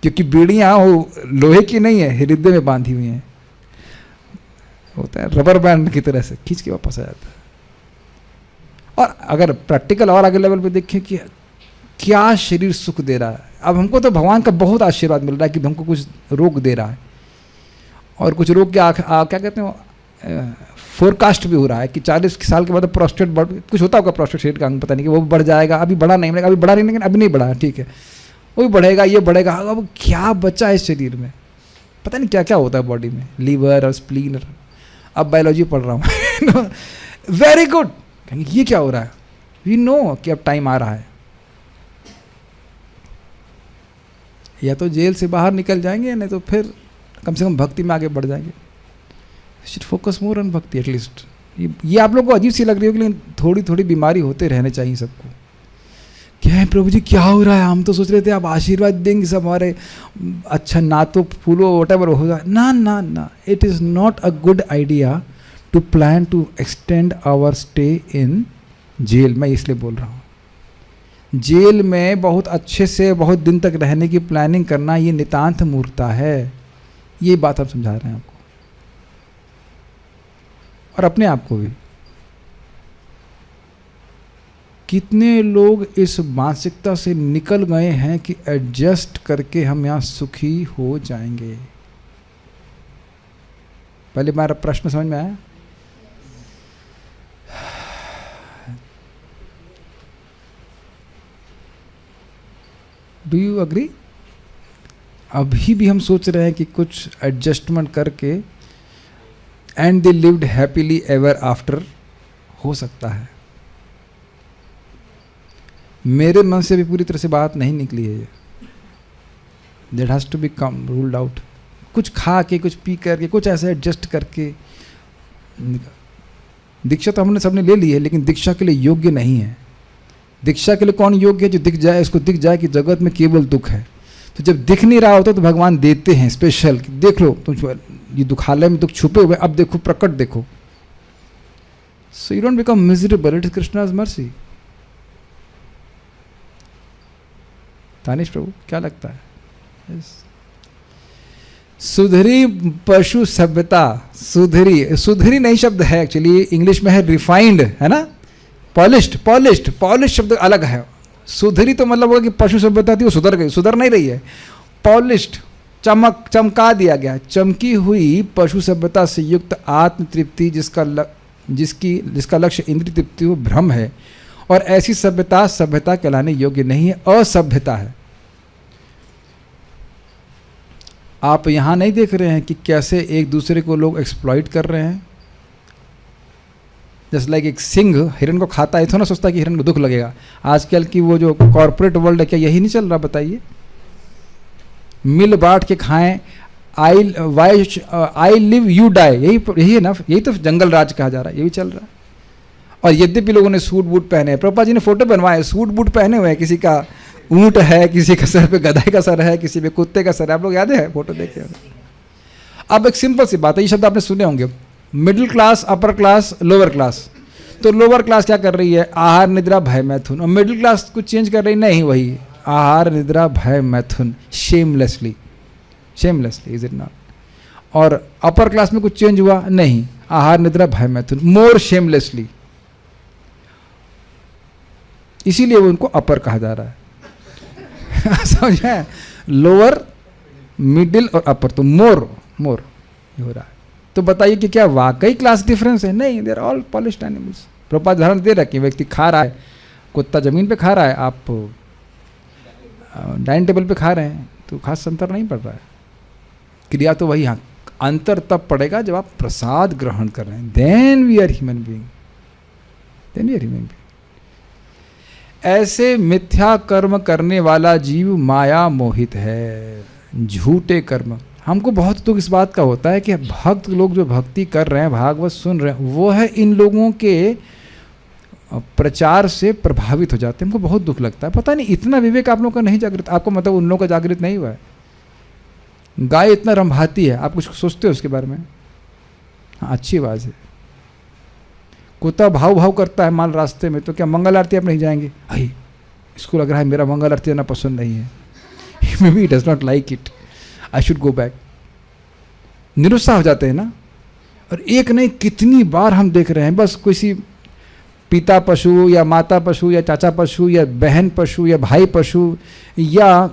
क्योंकि बेड़ियां वो लोहे की नहीं है, हृदय में बांधी हुई हैं, होता है रबर बैंड की तरह से खींच के वापस आ जाता है। और अगर प्रैक्टिकल और आगे लेवल पे देखें कि क्या शरीर सुख दे रहा है। अब हमको तो भगवान का बहुत आशीर्वाद मिल रहा है कि हमको कुछ रोग दे रहा है, और कुछ रोग क्या कहते हैं, फोरकास्ट भी हो रहा है कि 40 साल के बाद प्रोस्टेट कुछ होता होगा, प्रोस्टेट शरीर का अंग पता नहीं कि वो बढ़ जाएगा। अभी बढ़ा नहीं, अभी बढ़ा नहीं, लेकिन अभी नहीं बढ़ा, ठीक है, वो भी बढ़ेगा, ये बढ़ेगा। अब क्या बचा है शरीर में, पता नहीं क्या क्या होता है बॉडी में, लीवर और स्प्लीन। अब बायोलॉजी पढ़ रहा हूँ वेरी गुड, ये क्या हो रहा है, वी नो कि अब टाइम आ रहा है। या तो जेल से बाहर निकल जाएंगे, नहीं तो फिर कम से कम भक्ति में आगे बढ़ जाएंगे। शुड फोकस मोर ऑन भक्ति एटलीस्ट। ये आप लोग को अजीब सी लग रही होगी, लेकिन थोड़ी थोड़ी बीमारी होते रहने चाहिए सबको। क्या है प्रभु जी, क्या हो रहा है, हम तो सोच रहे थे आप आशीर्वाद देंगे सब हमारे, अच्छा ना तो फूलो वटेवर हो जाए। ना ना ना, it is not a good idea to plan to extend our stay in jail. मैं इसलिए बोल रहा हूँ, जेल में बहुत अच्छे से बहुत दिन तक रहने की प्लानिंग करना ये नितांत मूर्खता है। ये बात हम समझा रहे हैं आपको और अपने आप को भी। कितने लोग इस मानसिकता से निकल गए हैं कि एडजस्ट करके हम यहाँ सुखी हो जाएंगे। पहले मेरा प्रश्न समझ में आया? Do you agree? अभी भी हम सोच रहे हैं कि कुछ एडजस्टमेंट करके and they lived happily ever after हो सकता है। मेरे मन से भी पूरी तरह से बात नहीं निकली है ये। That has to be come ruled out. कुछ खा के, कुछ पी करके, कुछ ऐसे एडजस्ट करके। दीक्षा तो हमने सबने ले ली है, लेकिन दीक्षा के लिए योग्य नहीं है। दीक्षा के लिए कौन योग्य है? जो दिख जाए, इसको दिख जाए कि जगत में केवल दुख है। तो जब दिख नहीं रहा होता तो भगवान देते हैं स्पेशल, देख लो तुम, ये दुखालय में दुख छुपे हुए, अब देखो, प्रकट देखो। So you don't become miserable, it is Krishna's mercy. Tanish Prabhu क्या लगता है? yes. सुधरी पशु सभ्यता, सुधरी नहीं शब्द है एक्चुअली, इंग्लिश में है रिफाइंड, है ना, पॉलिश्ड शब्द अलग है। सुधरी तो मतलब होगा कि पशु सभ्यता थी वो सुधर गई, सुधर नहीं रही है। पॉलिश्ड, चमका दिया गया, चमकी हुई पशु सभ्यता से युक्त आत्म तृप्ति, जिसका लक्ष्य इंद्रिय तृप्ति वो भ्रम है। और ऐसी सभ्यता कहलाने योग्य नहीं है, असभ्यता है। आप यहाँ नहीं देख रहे हैं कि कैसे एक दूसरे को लोग एक्सप्लॉइट कर रहे हैं? जस्ट लाइक एक सिंह हिरन को खाता है, थोड़ा सोचता है कि हिरन को दुख लगेगा। आजकल की वो जो कॉर्पोरेट वर्ल्ड है, क्या यही नहीं चल रहा? बताइए, मिल बांट के खाएं, आई लिव यू डाई, यही है ना, यही तो जंगल राज कहा जा रहा है, यही चल रहा है। और यद्यपि लोगों ने सूट बूट पहने हैं, प्रभुपाद जी ने फोटो बनवाए सूट बूट पहने हुए हैं, किसी का ऊंट है, किसी का सर पे गधाई का सर है, किसी पे कुत्ते का सर है। आप लोग याद है फोटो देखे? अब एक सिंपल सी बात है, ये शब्द आपने सुने होंगे, middle class, upper class, lower class. तो लोअर क्लास क्या कर रही है? आहार निद्रा भय मैथुन। और मिडिल क्लास कुछ चेंज कर रही नहीं, वही आहार निद्रा भय मैथुन, shamelessly, shamelessly, is it not? और अपर क्लास में कुछ चेंज हुआ नहीं, आहार निद्रा भय मैथुन, मोर शेमलेसली, इसीलिए वो उनको अपर कहा जा रहा है। समझ में? लोअर, मिडिल और अपर, तो मोर मोर हो रहा है। तो बताइए कि क्या वाकई क्लास डिफरेंस है? नहीं, they are all polished animals. Prabhupada उदाहरण दे रखे, व्यक्ति खा रहा है, कुत्ता जमीन पे खा रहा है, आप डाइनिंग टेबल पे खा रहे हैं, तो खास अंतर नहीं पड़ रहा है। क्रिया तो वही, हाँ अंतर तब पड़ेगा जब आप प्रसाद ग्रहण कर रहे हैं, then we are human being, then we are human being. ऐसे मिथ्या कर्म करने वाला जीव माया मोहित है, झूठे कर्म। हमको बहुत दुख इस बात का होता है कि भक्त लोग जो भक्ति कर रहे हैं, भागवत सुन रहे हैं, वो है इन लोगों के प्रचार से प्रभावित हो जाते हैं। हमको बहुत दुख लगता है। पता नहीं इतना विवेक आप लोगों का नहीं जागृत, आपको मतलब उन लोगों का जागृत नहीं हुआ है। गाय इतना रंभाती है, आप कुछ सोचते हो उसके बारे में? हाँ, अच्छी आवाज़ है। कुत्ता भाव भाव करता है माल रास्ते में, तो क्या मंगल आरती आप नहीं जाएंगे? भाई इसको लग रहा है मेरा मंगल आरती जाना पसंद नहीं है, maybe does not like it, I should go back. निरुत्साह हो जाते हैं ना। और एक नहीं, कितनी बार हम देख रहे हैं, बस किसी पिता पशु या माता पशु या चाचा पशु या बहन पशु या भाई पशु या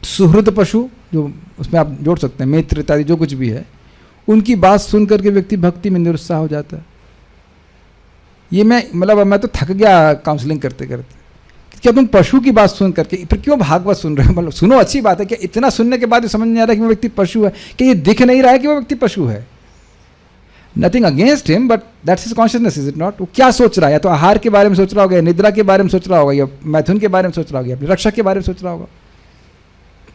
सुहृद पशु, जो उसमें आप जोड़ सकते हैं मित्र इत्यादि जो कुछ भी है, उनकी बात सुन करके व्यक्ति भक्ति में निरुत्साह हो जाता है। ये मैं तो थक गया काउंसलिंग करते करते। क्या तुम पशु की बात सुन करके फिर क्यों भागवत सुन रहे हो? मतलब सुनो, अच्छी बात है, क्या इतना सुनने के बाद समझ नहीं आ रहा कि वो व्यक्ति पशु है? कि ये दिख नहीं रहा है कि वो व्यक्ति पशु है? Nothing against him, but that's his consciousness, is it not? वो क्या सोच रहा है? या तो आहार के बारे में सोच रहा होगा, या निद्रा के बारे में सोच रहा होगा, या मैथुन के बारे में सोच रहा होगा, या अपनी रक्षा के बारे में सोच रहा होगा।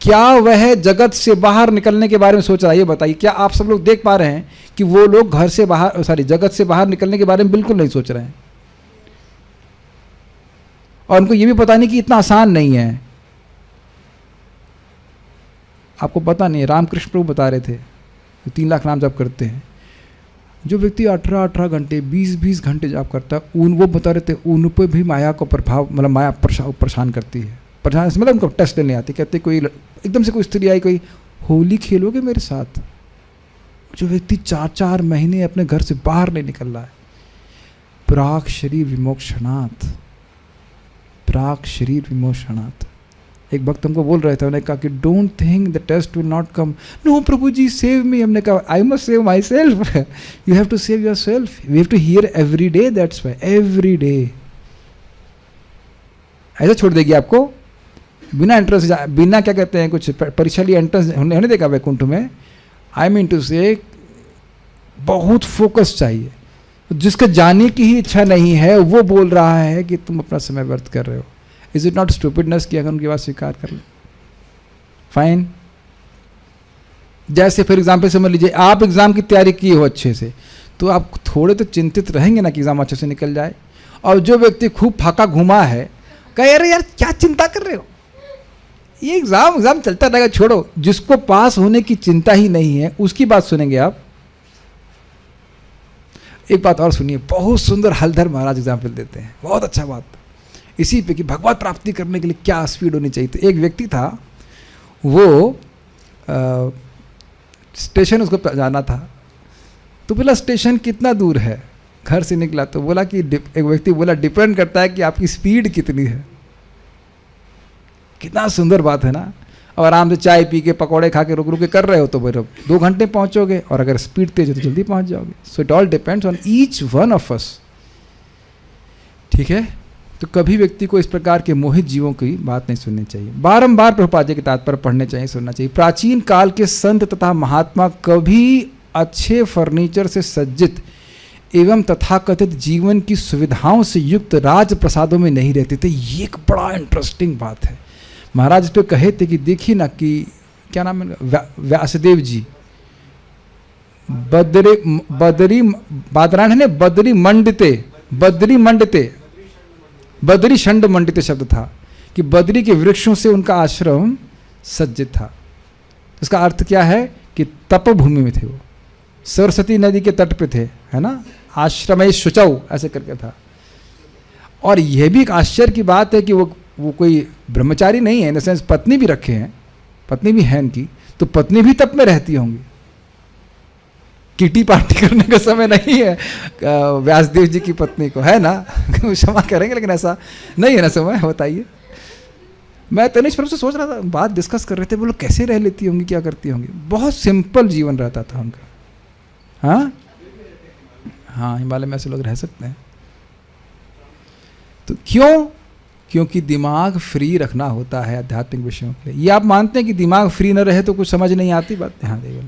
क्या वह जगत से बाहर निकलने के बारे में सोच रहा है? ये बताइए। क्या आप सब लोग देख पा रहे हैं कि वो लोग घर से बाहर, जगत से बाहर निकलने के बारे में बिल्कुल नहीं सोच रहे हैं? और उनको ये भी पता नहीं कि इतना आसान नहीं है। आपको पता नहीं, रामकृष्ण प्रभु बता रहे थे, 3 लाख नाम जप करते हैं, जो व्यक्ति 18 घंटे 20 घंटे जाप करता है, वो बता रहे थे उन पर भी माया का प्रभाव, मतलब माया परेशान करती है। परेशान मतलब उनको टेस्ट लेने आती, कहते कोई एकदम से कोई स्त्री आई, कोई होली खेलोगे मेरे साथ? जो व्यक्ति 4 महीने अपने घर से बाहर नहीं निकल रहा है, प्राक शरीर विमोक्षणात्, प्राक शरीर विमोक्षणात्। एक भक्त हमको बोल रहे थे, उन्होंने कहा कि don't think the test will not come. No Prabhu ji save me. हमने कहा I must save my self, you have to save your self, we have to hear every day, that's why every day. ऐसा छोड़ देगी आपको बिना entrance, बिना क्या कहते हैं कुछ परीक्षा लिए एंट्रेंस होने देगा वैकुंठ में? आई मीन टू से बहुत फोकस चाहिए। जिसके जाने की ही इच्छा नहीं है वो बोल रहा है कि तुम अपना समय व्यर्थ कर रहे हो। इज इट नॉट स्टूपिडनेस कि अगर उनकी बात स्वीकार कर ले? फाइन। जैसे फॉर एग्जाम्पल समझ लीजिए आप एग्जाम की तैयारी की हो अच्छे से, तो आप थोड़े तो चिंतित रहेंगे ना कि एग्जाम अच्छे से निकल जाए। और जो व्यक्ति खूब फाका घुमा है, कहे अरे यार क्या चिंता कर रहे हो, ये एग्जाम चलता रहेगा, छोड़ो। जिसको पास होने की चिंता ही नहीं है उसकी बात सुनेंगे आप? एक बात और सुनिए, बहुत सुंदर हलधर महाराज एग्जाम्पल देते हैं, बहुत अच्छा बात इसी पे कि भगवत प्राप्ति करने के लिए क्या स्पीड होनी चाहिए। तो एक व्यक्ति था, वो स्टेशन उसको जाना था, तो बोला स्टेशन कितना दूर है? घर से निकला तो बोला कि एक व्यक्ति बोला डिपेंड करता है कि आपकी स्पीड कितनी है। कितना सुंदर बात है ना। और आराम से चाय पी के पकौड़े खा के रुक रुक के कर रहे हो तो फिर 2 घंटे पहुंचोगे, और अगर स्पीड तेज है तो जल्दी पहुंच जाओगे। So it all depends on each one of us. ठीक है, तो कभी व्यक्ति को इस प्रकार के मोहित जीवों की बात नहीं सुननी चाहिए। बारंबार प्रभुपाद जी के तात्पर्य पढ़ने चाहिए, सुनना चाहिए। प्राचीन काल के संत तथा महात्मा कभी अच्छे फर्नीचर से सज्जित एवं तथाकथित जीवन की सुविधाओं से युक्त राज प्रसादों में नहीं रहते थे। ये एक बड़ा इंटरेस्टिंग बात है। महाराज इस पे कहे थे कि देखिए ना कि क्या नाम है, व्यासदेव जी बदरी षंड मंडिते शब्द था कि बदरी के वृक्षों से उनका आश्रम सज्जित था। इसका अर्थ क्या है कि तप भूमि में थे वो, सरस्वती नदी के तट पे थे, है ना। आश्रमे शुचौ ऐसे करके था। और यह भी एक आश्चर्य की बात है कि वो कोई ब्रह्मचारी नहीं है, इन द सेंस पत्नी भी रखे हैं, पत्नी भी है इनकी, तो पत्नी भी तप में रहती होंगी। किटी पार्टी करने का समय नहीं है व्यासदेव जी की पत्नी को, है ना? क्षमा करेंगे, लेकिन ऐसा नहीं है ना समय। बताइए, मैं तनिष्क प्रभु से सोच रहा था, बात डिस्कस कर रहे थे, बोलो कैसे रह लेती होंगी, क्या करती होंगी। बहुत सिंपल जीवन रहता था उनका। हाँ, हिमालय में ऐसे लोग रह सकते हैं। तो क्यों? क्योंकि दिमाग फ्री रखना होता है आध्यात्मिक विषयों के लिए। ये आप मानते हैं कि दिमाग फ्री न रहे तो कुछ समझ नहीं आती बात? हाँ, देखो,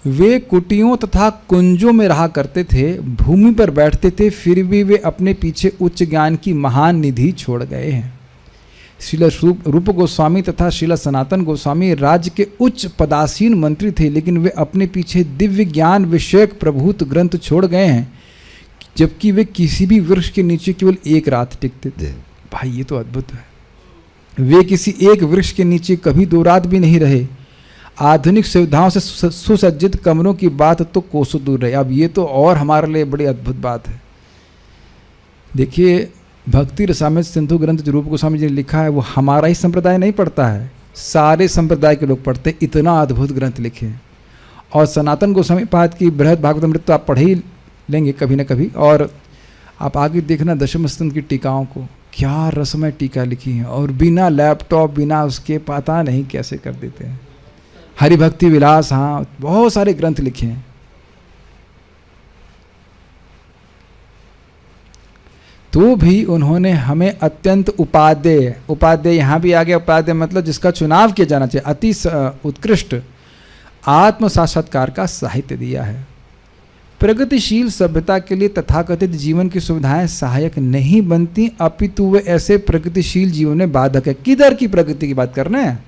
वे कुटियों तथा कुंजों में रहा करते थे, भूमि पर बैठते थे, फिर भी वे अपने पीछे उच्च ज्ञान की महान निधि छोड़ गए हैं। श्रील रूप गोस्वामी तथा श्रील सनातन गोस्वामी राज्य के उच्च पदासीन मंत्री थे, लेकिन वे अपने पीछे दिव्य ज्ञान विषयक प्रभुत ग्रंथ छोड़ गए हैं, जबकि वे किसी भी वृक्ष के नीचे केवल एक रात टिकते थे। भाई, ये तो अद्भुत है। वे किसी एक वृक्ष के नीचे कभी 2 रात भी नहीं रहे। आधुनिक सुविधाओं से सुसज्जित कमरों की बात तो कोसों दूर रहे। अब ये तो और हमारे लिए बड़ी अद्भुत बात है। देखिए, भक्ति रसामृत सिंधु ग्रंथ जो रूप गोस्वामी जी ने लिखा है, वो हमारा ही संप्रदाय नहीं पढ़ता है, सारे संप्रदाय के लोग पढ़ते। इतना अद्भुत ग्रंथ लिखे हैं। और सनातन गोस्वामी पाद की बृहद भागवतामृत तो आप पढ़ ही लेंगे कभी ना कभी। और आप आगे देखना दशम स्कंद की टीकाओं को, क्या रसमय टीका लिखी है, और बिना लैपटॉप, बिना उसके पता नहीं कैसे कर देते हैं। हरिभक्ति विलास, हाँ, बहुत सारे ग्रंथ लिखे हैं। तो भी उन्होंने हमें अत्यंत उपादेय यहाँ भी आ गया, उपादेय मतलब जिसका चुनाव किया जाना चाहिए, अति उत्कृष्ट आत्म साक्षात्कार का साहित्य दिया है। प्रगतिशील सभ्यता के लिए तथाकथित जीवन की सुविधाएं सहायक नहीं बनती, अपितु वे ऐसे प्रगतिशील जीवन में बाधक है। किधर की प्रगति की बात कर रहे हैं?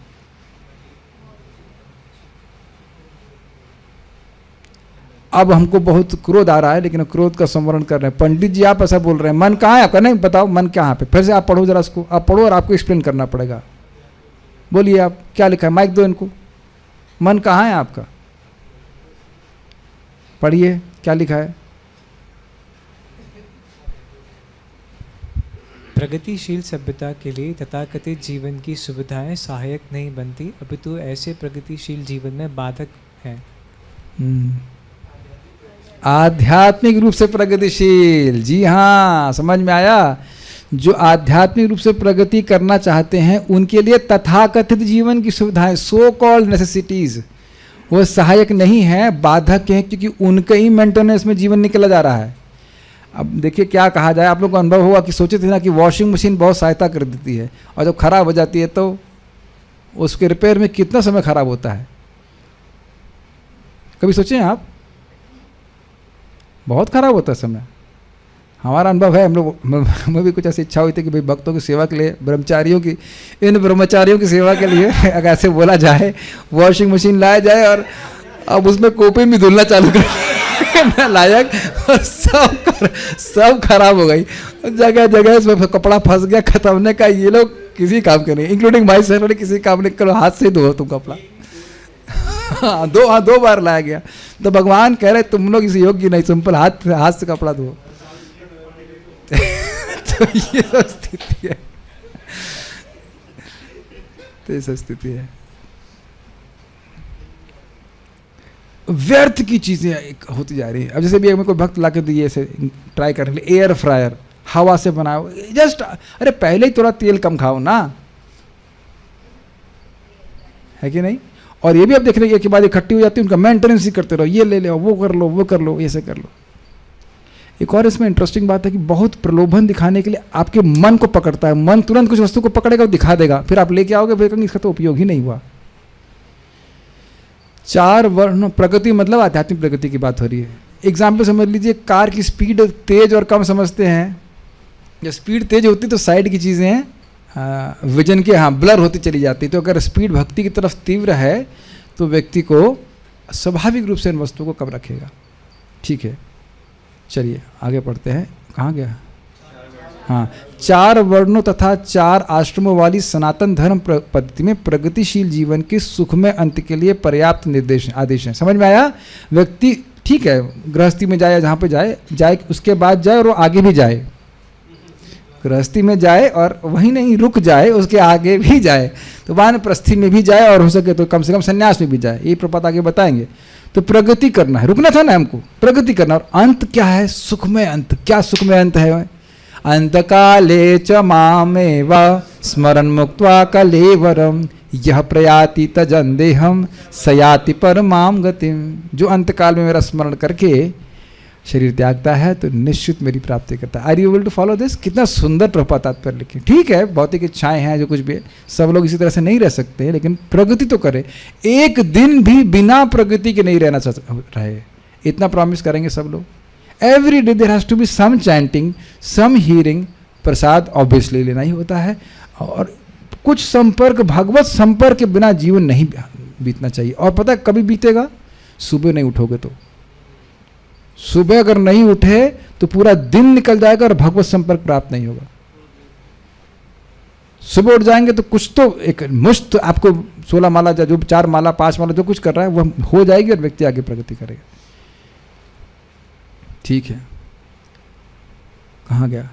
अब हमको बहुत क्रोध आ रहा है, लेकिन क्रोध का संवरण कर रहे हैं। पंडित जी आप ऐसा बोल रहे हैं, मन कहाँ है आपका? नहीं बताओ मन कहाँ पे। फिर से आप पढ़ो जरा उसको, आप पढ़ो और आपको एक्सप्लेन करना पड़ेगा। बोलिए आप क्या लिखा है, माइक दो इनको। मन कहाँ है आपका? पढ़िए क्या लिखा है। प्रगतिशील सभ्यता के लिए तथाकथित जीवन की सुविधाएं सहायक नहीं बनती, अपितु ऐसे प्रगतिशील जीवन में बाधक हैं। आध्यात्मिक रूप से प्रगतिशील, जी हाँ, समझ में आया। जो आध्यात्मिक रूप से प्रगति करना चाहते हैं उनके लिए तथाकथित जीवन की सुविधाएं, सो कॉल्ड नेसेसिटीज, वो सहायक नहीं है, बाधक हैं, क्योंकि उनके ही मेंटेनेंस में जीवन निकला जा रहा है। अब देखिए क्या कहा जाए, आप लोग को अनुभव होगा कि सोचे थे ना कि वॉशिंग मशीन बहुत सहायता कर देती है, और जब खराब हो जाती है तो उसके रिपेयर में कितना समय खराब होता है। कभी सोचे हैं आप? बहुत खराब होता है समय। हमारा अनुभव है, हम लोग हमें भी कुछ ऐसी इच्छा हुई थी कि भाई भक्तों की सेवा के लिए, इन ब्रह्मचारियों की सेवा के लिए अगर ऐसे बोला जाए, वॉशिंग मशीन लाया जाए और अब उसमें कोपे में धुलना चालू कर लायक, और सब खराब हो गई, जगह जगह उसमें कपड़ा फंस गया, खत्म होने का। ये लोग किसी काम के नहीं, इंक्लूडिंग माई सेल्फ, किसी काम नहीं करो, हाथ से धो तुम कपड़ा। दो बार लाया गया। तो भगवान कह रहे तुम लोग इस योग्य नहीं, सिंपल हाथ से कपड़ा धो। तो ये स्थिति है, तो ये स्थिति है। व्यर्थ की चीजें होती जा रही है। अब जैसे भी मेरे को भक्त ला के दिए ऐसे ट्राई करने के लिए, एयर फ्रायर, हवा से बनाओ, जस्ट अरे पहले ही थोड़ा तेल कम खाओ ना, है कि नहीं? और ये भी अब देखने के बाद इकट्ठी हो जाती है, उनका मेंटेनेंस ही करते रहो, ये ले लो, वो कर लो, ऐसे कर लो। एक और इसमें इंटरेस्टिंग बात है कि बहुत प्रलोभन दिखाने के लिए आपके मन को पकड़ता है। मन तुरंत कुछ वस्तु को पकड़ेगा और दिखा देगा, फिर आप लेके आओगे, फिर इसका तो उपयोग ही नहीं हुआ। 4 वर्ण प्रगति मतलब आध्यात्मिक प्रगति की बात हो रही है। एग्जाम्पल समझ लीजिए, कार की स्पीड तेज और कम समझते हैं। जब स्पीड तेज होती तो साइड की चीज़ें हैं विजन के, हाँ, ब्लर होती चली जाती। तो अगर स्पीड भक्ति की तरफ तीव्र है तो व्यक्ति को स्वाभाविक रूप से इन वस्तुओं को कम रखेगा। ठीक है, चलिए आगे पढ़ते हैं। कहाँ गया? हाँ, 4 वर्णों तथा 4 आश्रमों वाली सनातन धर्म पद्धति में प्रगतिशील जीवन के सुखमय अंत के लिए पर्याप्त निर्देश आदेश हैं। समझ में आया? व्यक्ति ठीक है, गृहस्थी में जाए या जहाँ पे जाए उसके बाद जाए और वो आगे भी जाए, गृहस्थी में जाए और वहीं नहीं रुक जाए, उसके आगे भी जाए, तो वानप्रस्थी में भी जाए और हो सके तो कम से कम संन्यास में भी जाए। ये प्रपात आगे बताएंगे। तो प्रगति करना है, रुकना था ना हमको, प्रगति करना। और अंत क्या है? सुखमय अंत। क्या सुखमय अंत है? अंतकाले च मामेव स्मरन् मुक्त्वा कलेवरम यह प्रयाति तजन देहम सयाति परमाम गतिम। जो अंतकाल में मेरा स्मरण करके शरीर त्यागता है तो निश्चित मेरी प्राप्ति करता है। Are you able to follow this? कितना सुंदर प्रपात तात्पर्य लिखे। ठीक है, भौतिक इच्छाएं हैं जो कुछ भी, सब लोग इसी तरह से नहीं रह सकते, लेकिन प्रगति तो करें। एक दिन भी बिना प्रगति के नहीं रहना रहे, इतना प्रॉमिस करेंगे सब लोग। Every day there has to be some chanting, some hearing. Prasad obviously लेना ही होता है, और कुछ संपर्क, भगवत संपर्क के बिना जीवन नहीं बीतना चाहिए। और पता है कभी बीतेगा? सुबह नहीं उठोगे तो। सुबह अगर नहीं उठे तो पूरा दिन निकल जाएगा और भगवत संपर्क प्राप्त नहीं होगा। सुबह उठ जाएंगे तो कुछ तो एक मुश्त आपको 16 माला जो 4 माला 5 माला जो कुछ कर रहा है वह हो जाएगी और व्यक्ति आगे प्रगति करेगा। ठीक है, कहाँ गया?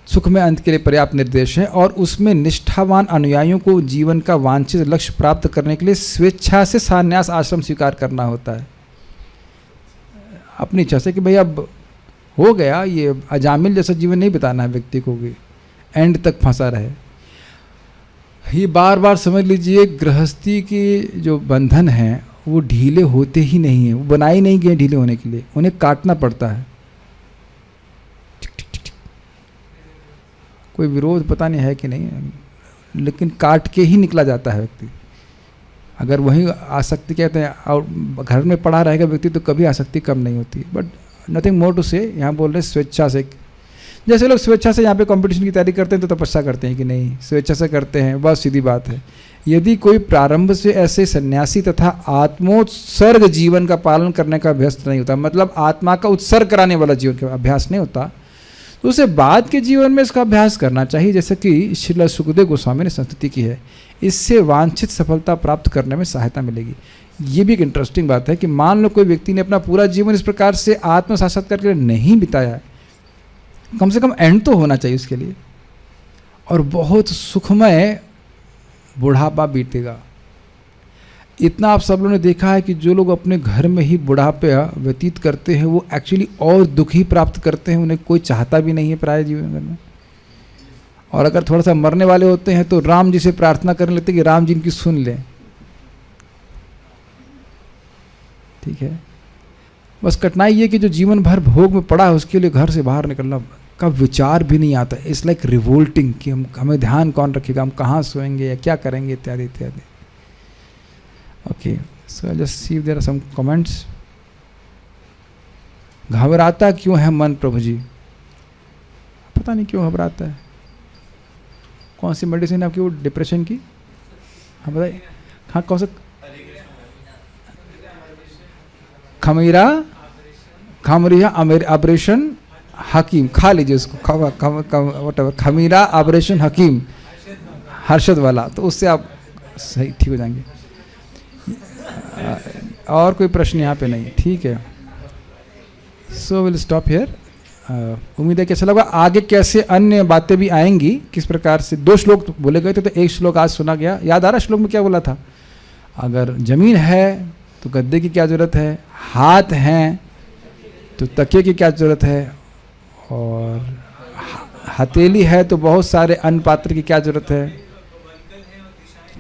सुख में अंत के लिए पर्याप्त निर्देश है, और उसमें निष्ठावान अनुयायियों को जीवन का वांछित लक्ष्य प्राप्त करने के लिए स्वेच्छा से संन्यास आश्रम स्वीकार करना होता है। अपनी इच्छा से कि भाई अब हो गया, ये अजामिल जैसा जीवन नहीं बिताना है व्यक्ति को भी एंड तक फंसा रहे। ये बार बार समझ लीजिए, गृहस्थी के जो बंधन हैं वो ढीले होते ही नहीं हैं, वो बनाए नहीं गए ढीले होने के लिए, उन्हें काटना पड़ता है। कोई विरोध पता नहीं है कि नहीं, लेकिन काट के ही निकला जाता है व्यक्ति। अगर वही आसक्ति कहते हैं और घर में पड़ा रहेगा व्यक्ति तो कभी आसक्ति कम नहीं होती। बट नथिंग मोर टू से, यहाँ बोल रहे स्वेच्छा से। जैसे लोग स्वेच्छा से यहाँ पे कंपटीशन की तैयारी करते हैं तो तपस्या करते हैं कि नहीं, स्वेच्छा से करते हैं, बहुत सीधी बात है। यदि कोई प्रारंभ से ऐसे सन्यासी तथा आत्मोत्सर्ग जीवन का पालन करने का अभ्यस्त नहीं होता, मतलब आत्मा का उत्सर्ग कराने वाला जीवन का अभ्यास नहीं होता, तो उसे बाद के जीवन में इसका अभ्यास करना चाहिए, जैसे कि श्रील सुखदेव गोस्वामी ने संस्तुति की है। इससे वांछित सफलता प्राप्त करने में सहायता मिलेगी। ये भी एक इंटरेस्टिंग बात है कि मान लो कोई व्यक्ति ने अपना पूरा जीवन इस प्रकार से आत्म साक्षात्कार के लिए नहीं बिताया है, कम से कम एंड तो होना चाहिए उसके लिए, और बहुत सुखमय बुढ़ापा बीतेगा। इतना आप सब लोगों ने देखा है कि जो लोग अपने घर में ही बुढ़ापे व्यतीत करते हैं वो एक्चुअली और दुख ही प्राप्त करते हैं, उन्हें कोई चाहता भी नहीं है प्राय जीवन में। और अगर थोड़ा सा मरने वाले होते हैं तो राम जी से प्रार्थना करने लगते कि राम जी इनकी सुन लें। ठीक है, बस कठिनाई ये कि जो जीवन भर भोग में पड़ा है उसके लिए घर से बाहर निकलना का विचार भी नहीं आता। इट्स लाइक रिवोल्टिंग कि हमें ध्यान कौन रखेगा, हम कहाँ सोएंगे या क्या करेंगे, इत्यादि इत्यादि। Okay, so just see if there are some comments. घबराता क्यों है मन प्रभु जी? पता नहीं क्यों घबराता है। कौन सी मेडिसिन आपकी वो डिप्रेशन की? हाँ बताइए। हाँ कौन सा? खमीरा ऑपरेशन हकीम, खा लीजिए उसको, वट खमीरा ऑपरेशन हकीम, हर्षद वाला, तो उससे आप सही ठीक हो जाएंगे। और कोई प्रश्न यहाँ पे नहीं? ठीक है, सो विल स्टॉप हियर। उम्मीद है कि अच्छा लगा। आगे कैसे अन्य बातें भी आएंगी, किस प्रकार से 2 श्लोक तो बोले गए थे, तो एक श्लोक आज सुना गया। याद आ रहा श्लोक में क्या बोला था? अगर जमीन है तो गद्दे की क्या ज़रूरत है, हाथ हैं तो तकिए की क्या ज़रूरत है, और हथेली है तो बहुत सारे अन्न पात्र की क्या ज़रूरत है,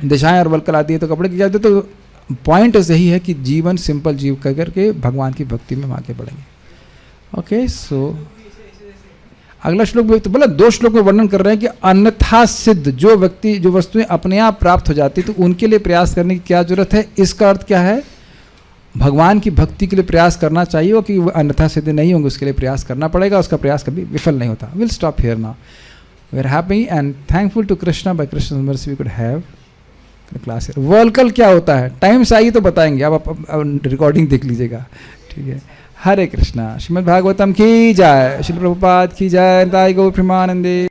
दिशाएं और वलकल आदि है तो कपड़े की क्या ज़रूरत है। तो पॉइंट यही है कि जीवन सिंपल जीव करके भगवान की भक्ति में आगे बढ़ेंगे। ओके, सो अगला श्लोक भी तो बोला, 2 श्लोक में वर्णन कर रहे हैं कि अन्यथा सिद्ध जो व्यक्ति, जो वस्तुएं अपने आप प्राप्त हो जाती तो उनके लिए प्रयास करने की क्या जरूरत है। इसका अर्थ क्या है? भगवान की भक्ति के लिए प्रयास करना चाहिए, और कि वो अन्यथा सिद्ध नहीं होंगे उसके लिए प्रयास करना पड़ेगा, उसका प्रयास कभी विफल नहीं होता। Will stop here now. We are happy and thankful to Krishna, by Krishna mercy we could have class here. वर्लकल क्या होता है? टाइम से आइए तो बताएंगे, आप रिकॉर्डिंग देख लीजिएगा। ठीक है, हरे कृष्णा। श्रीमद् भागवतम की जय, श्री प्रभुपाद की जय, निताई गौर प्रेमानंदे।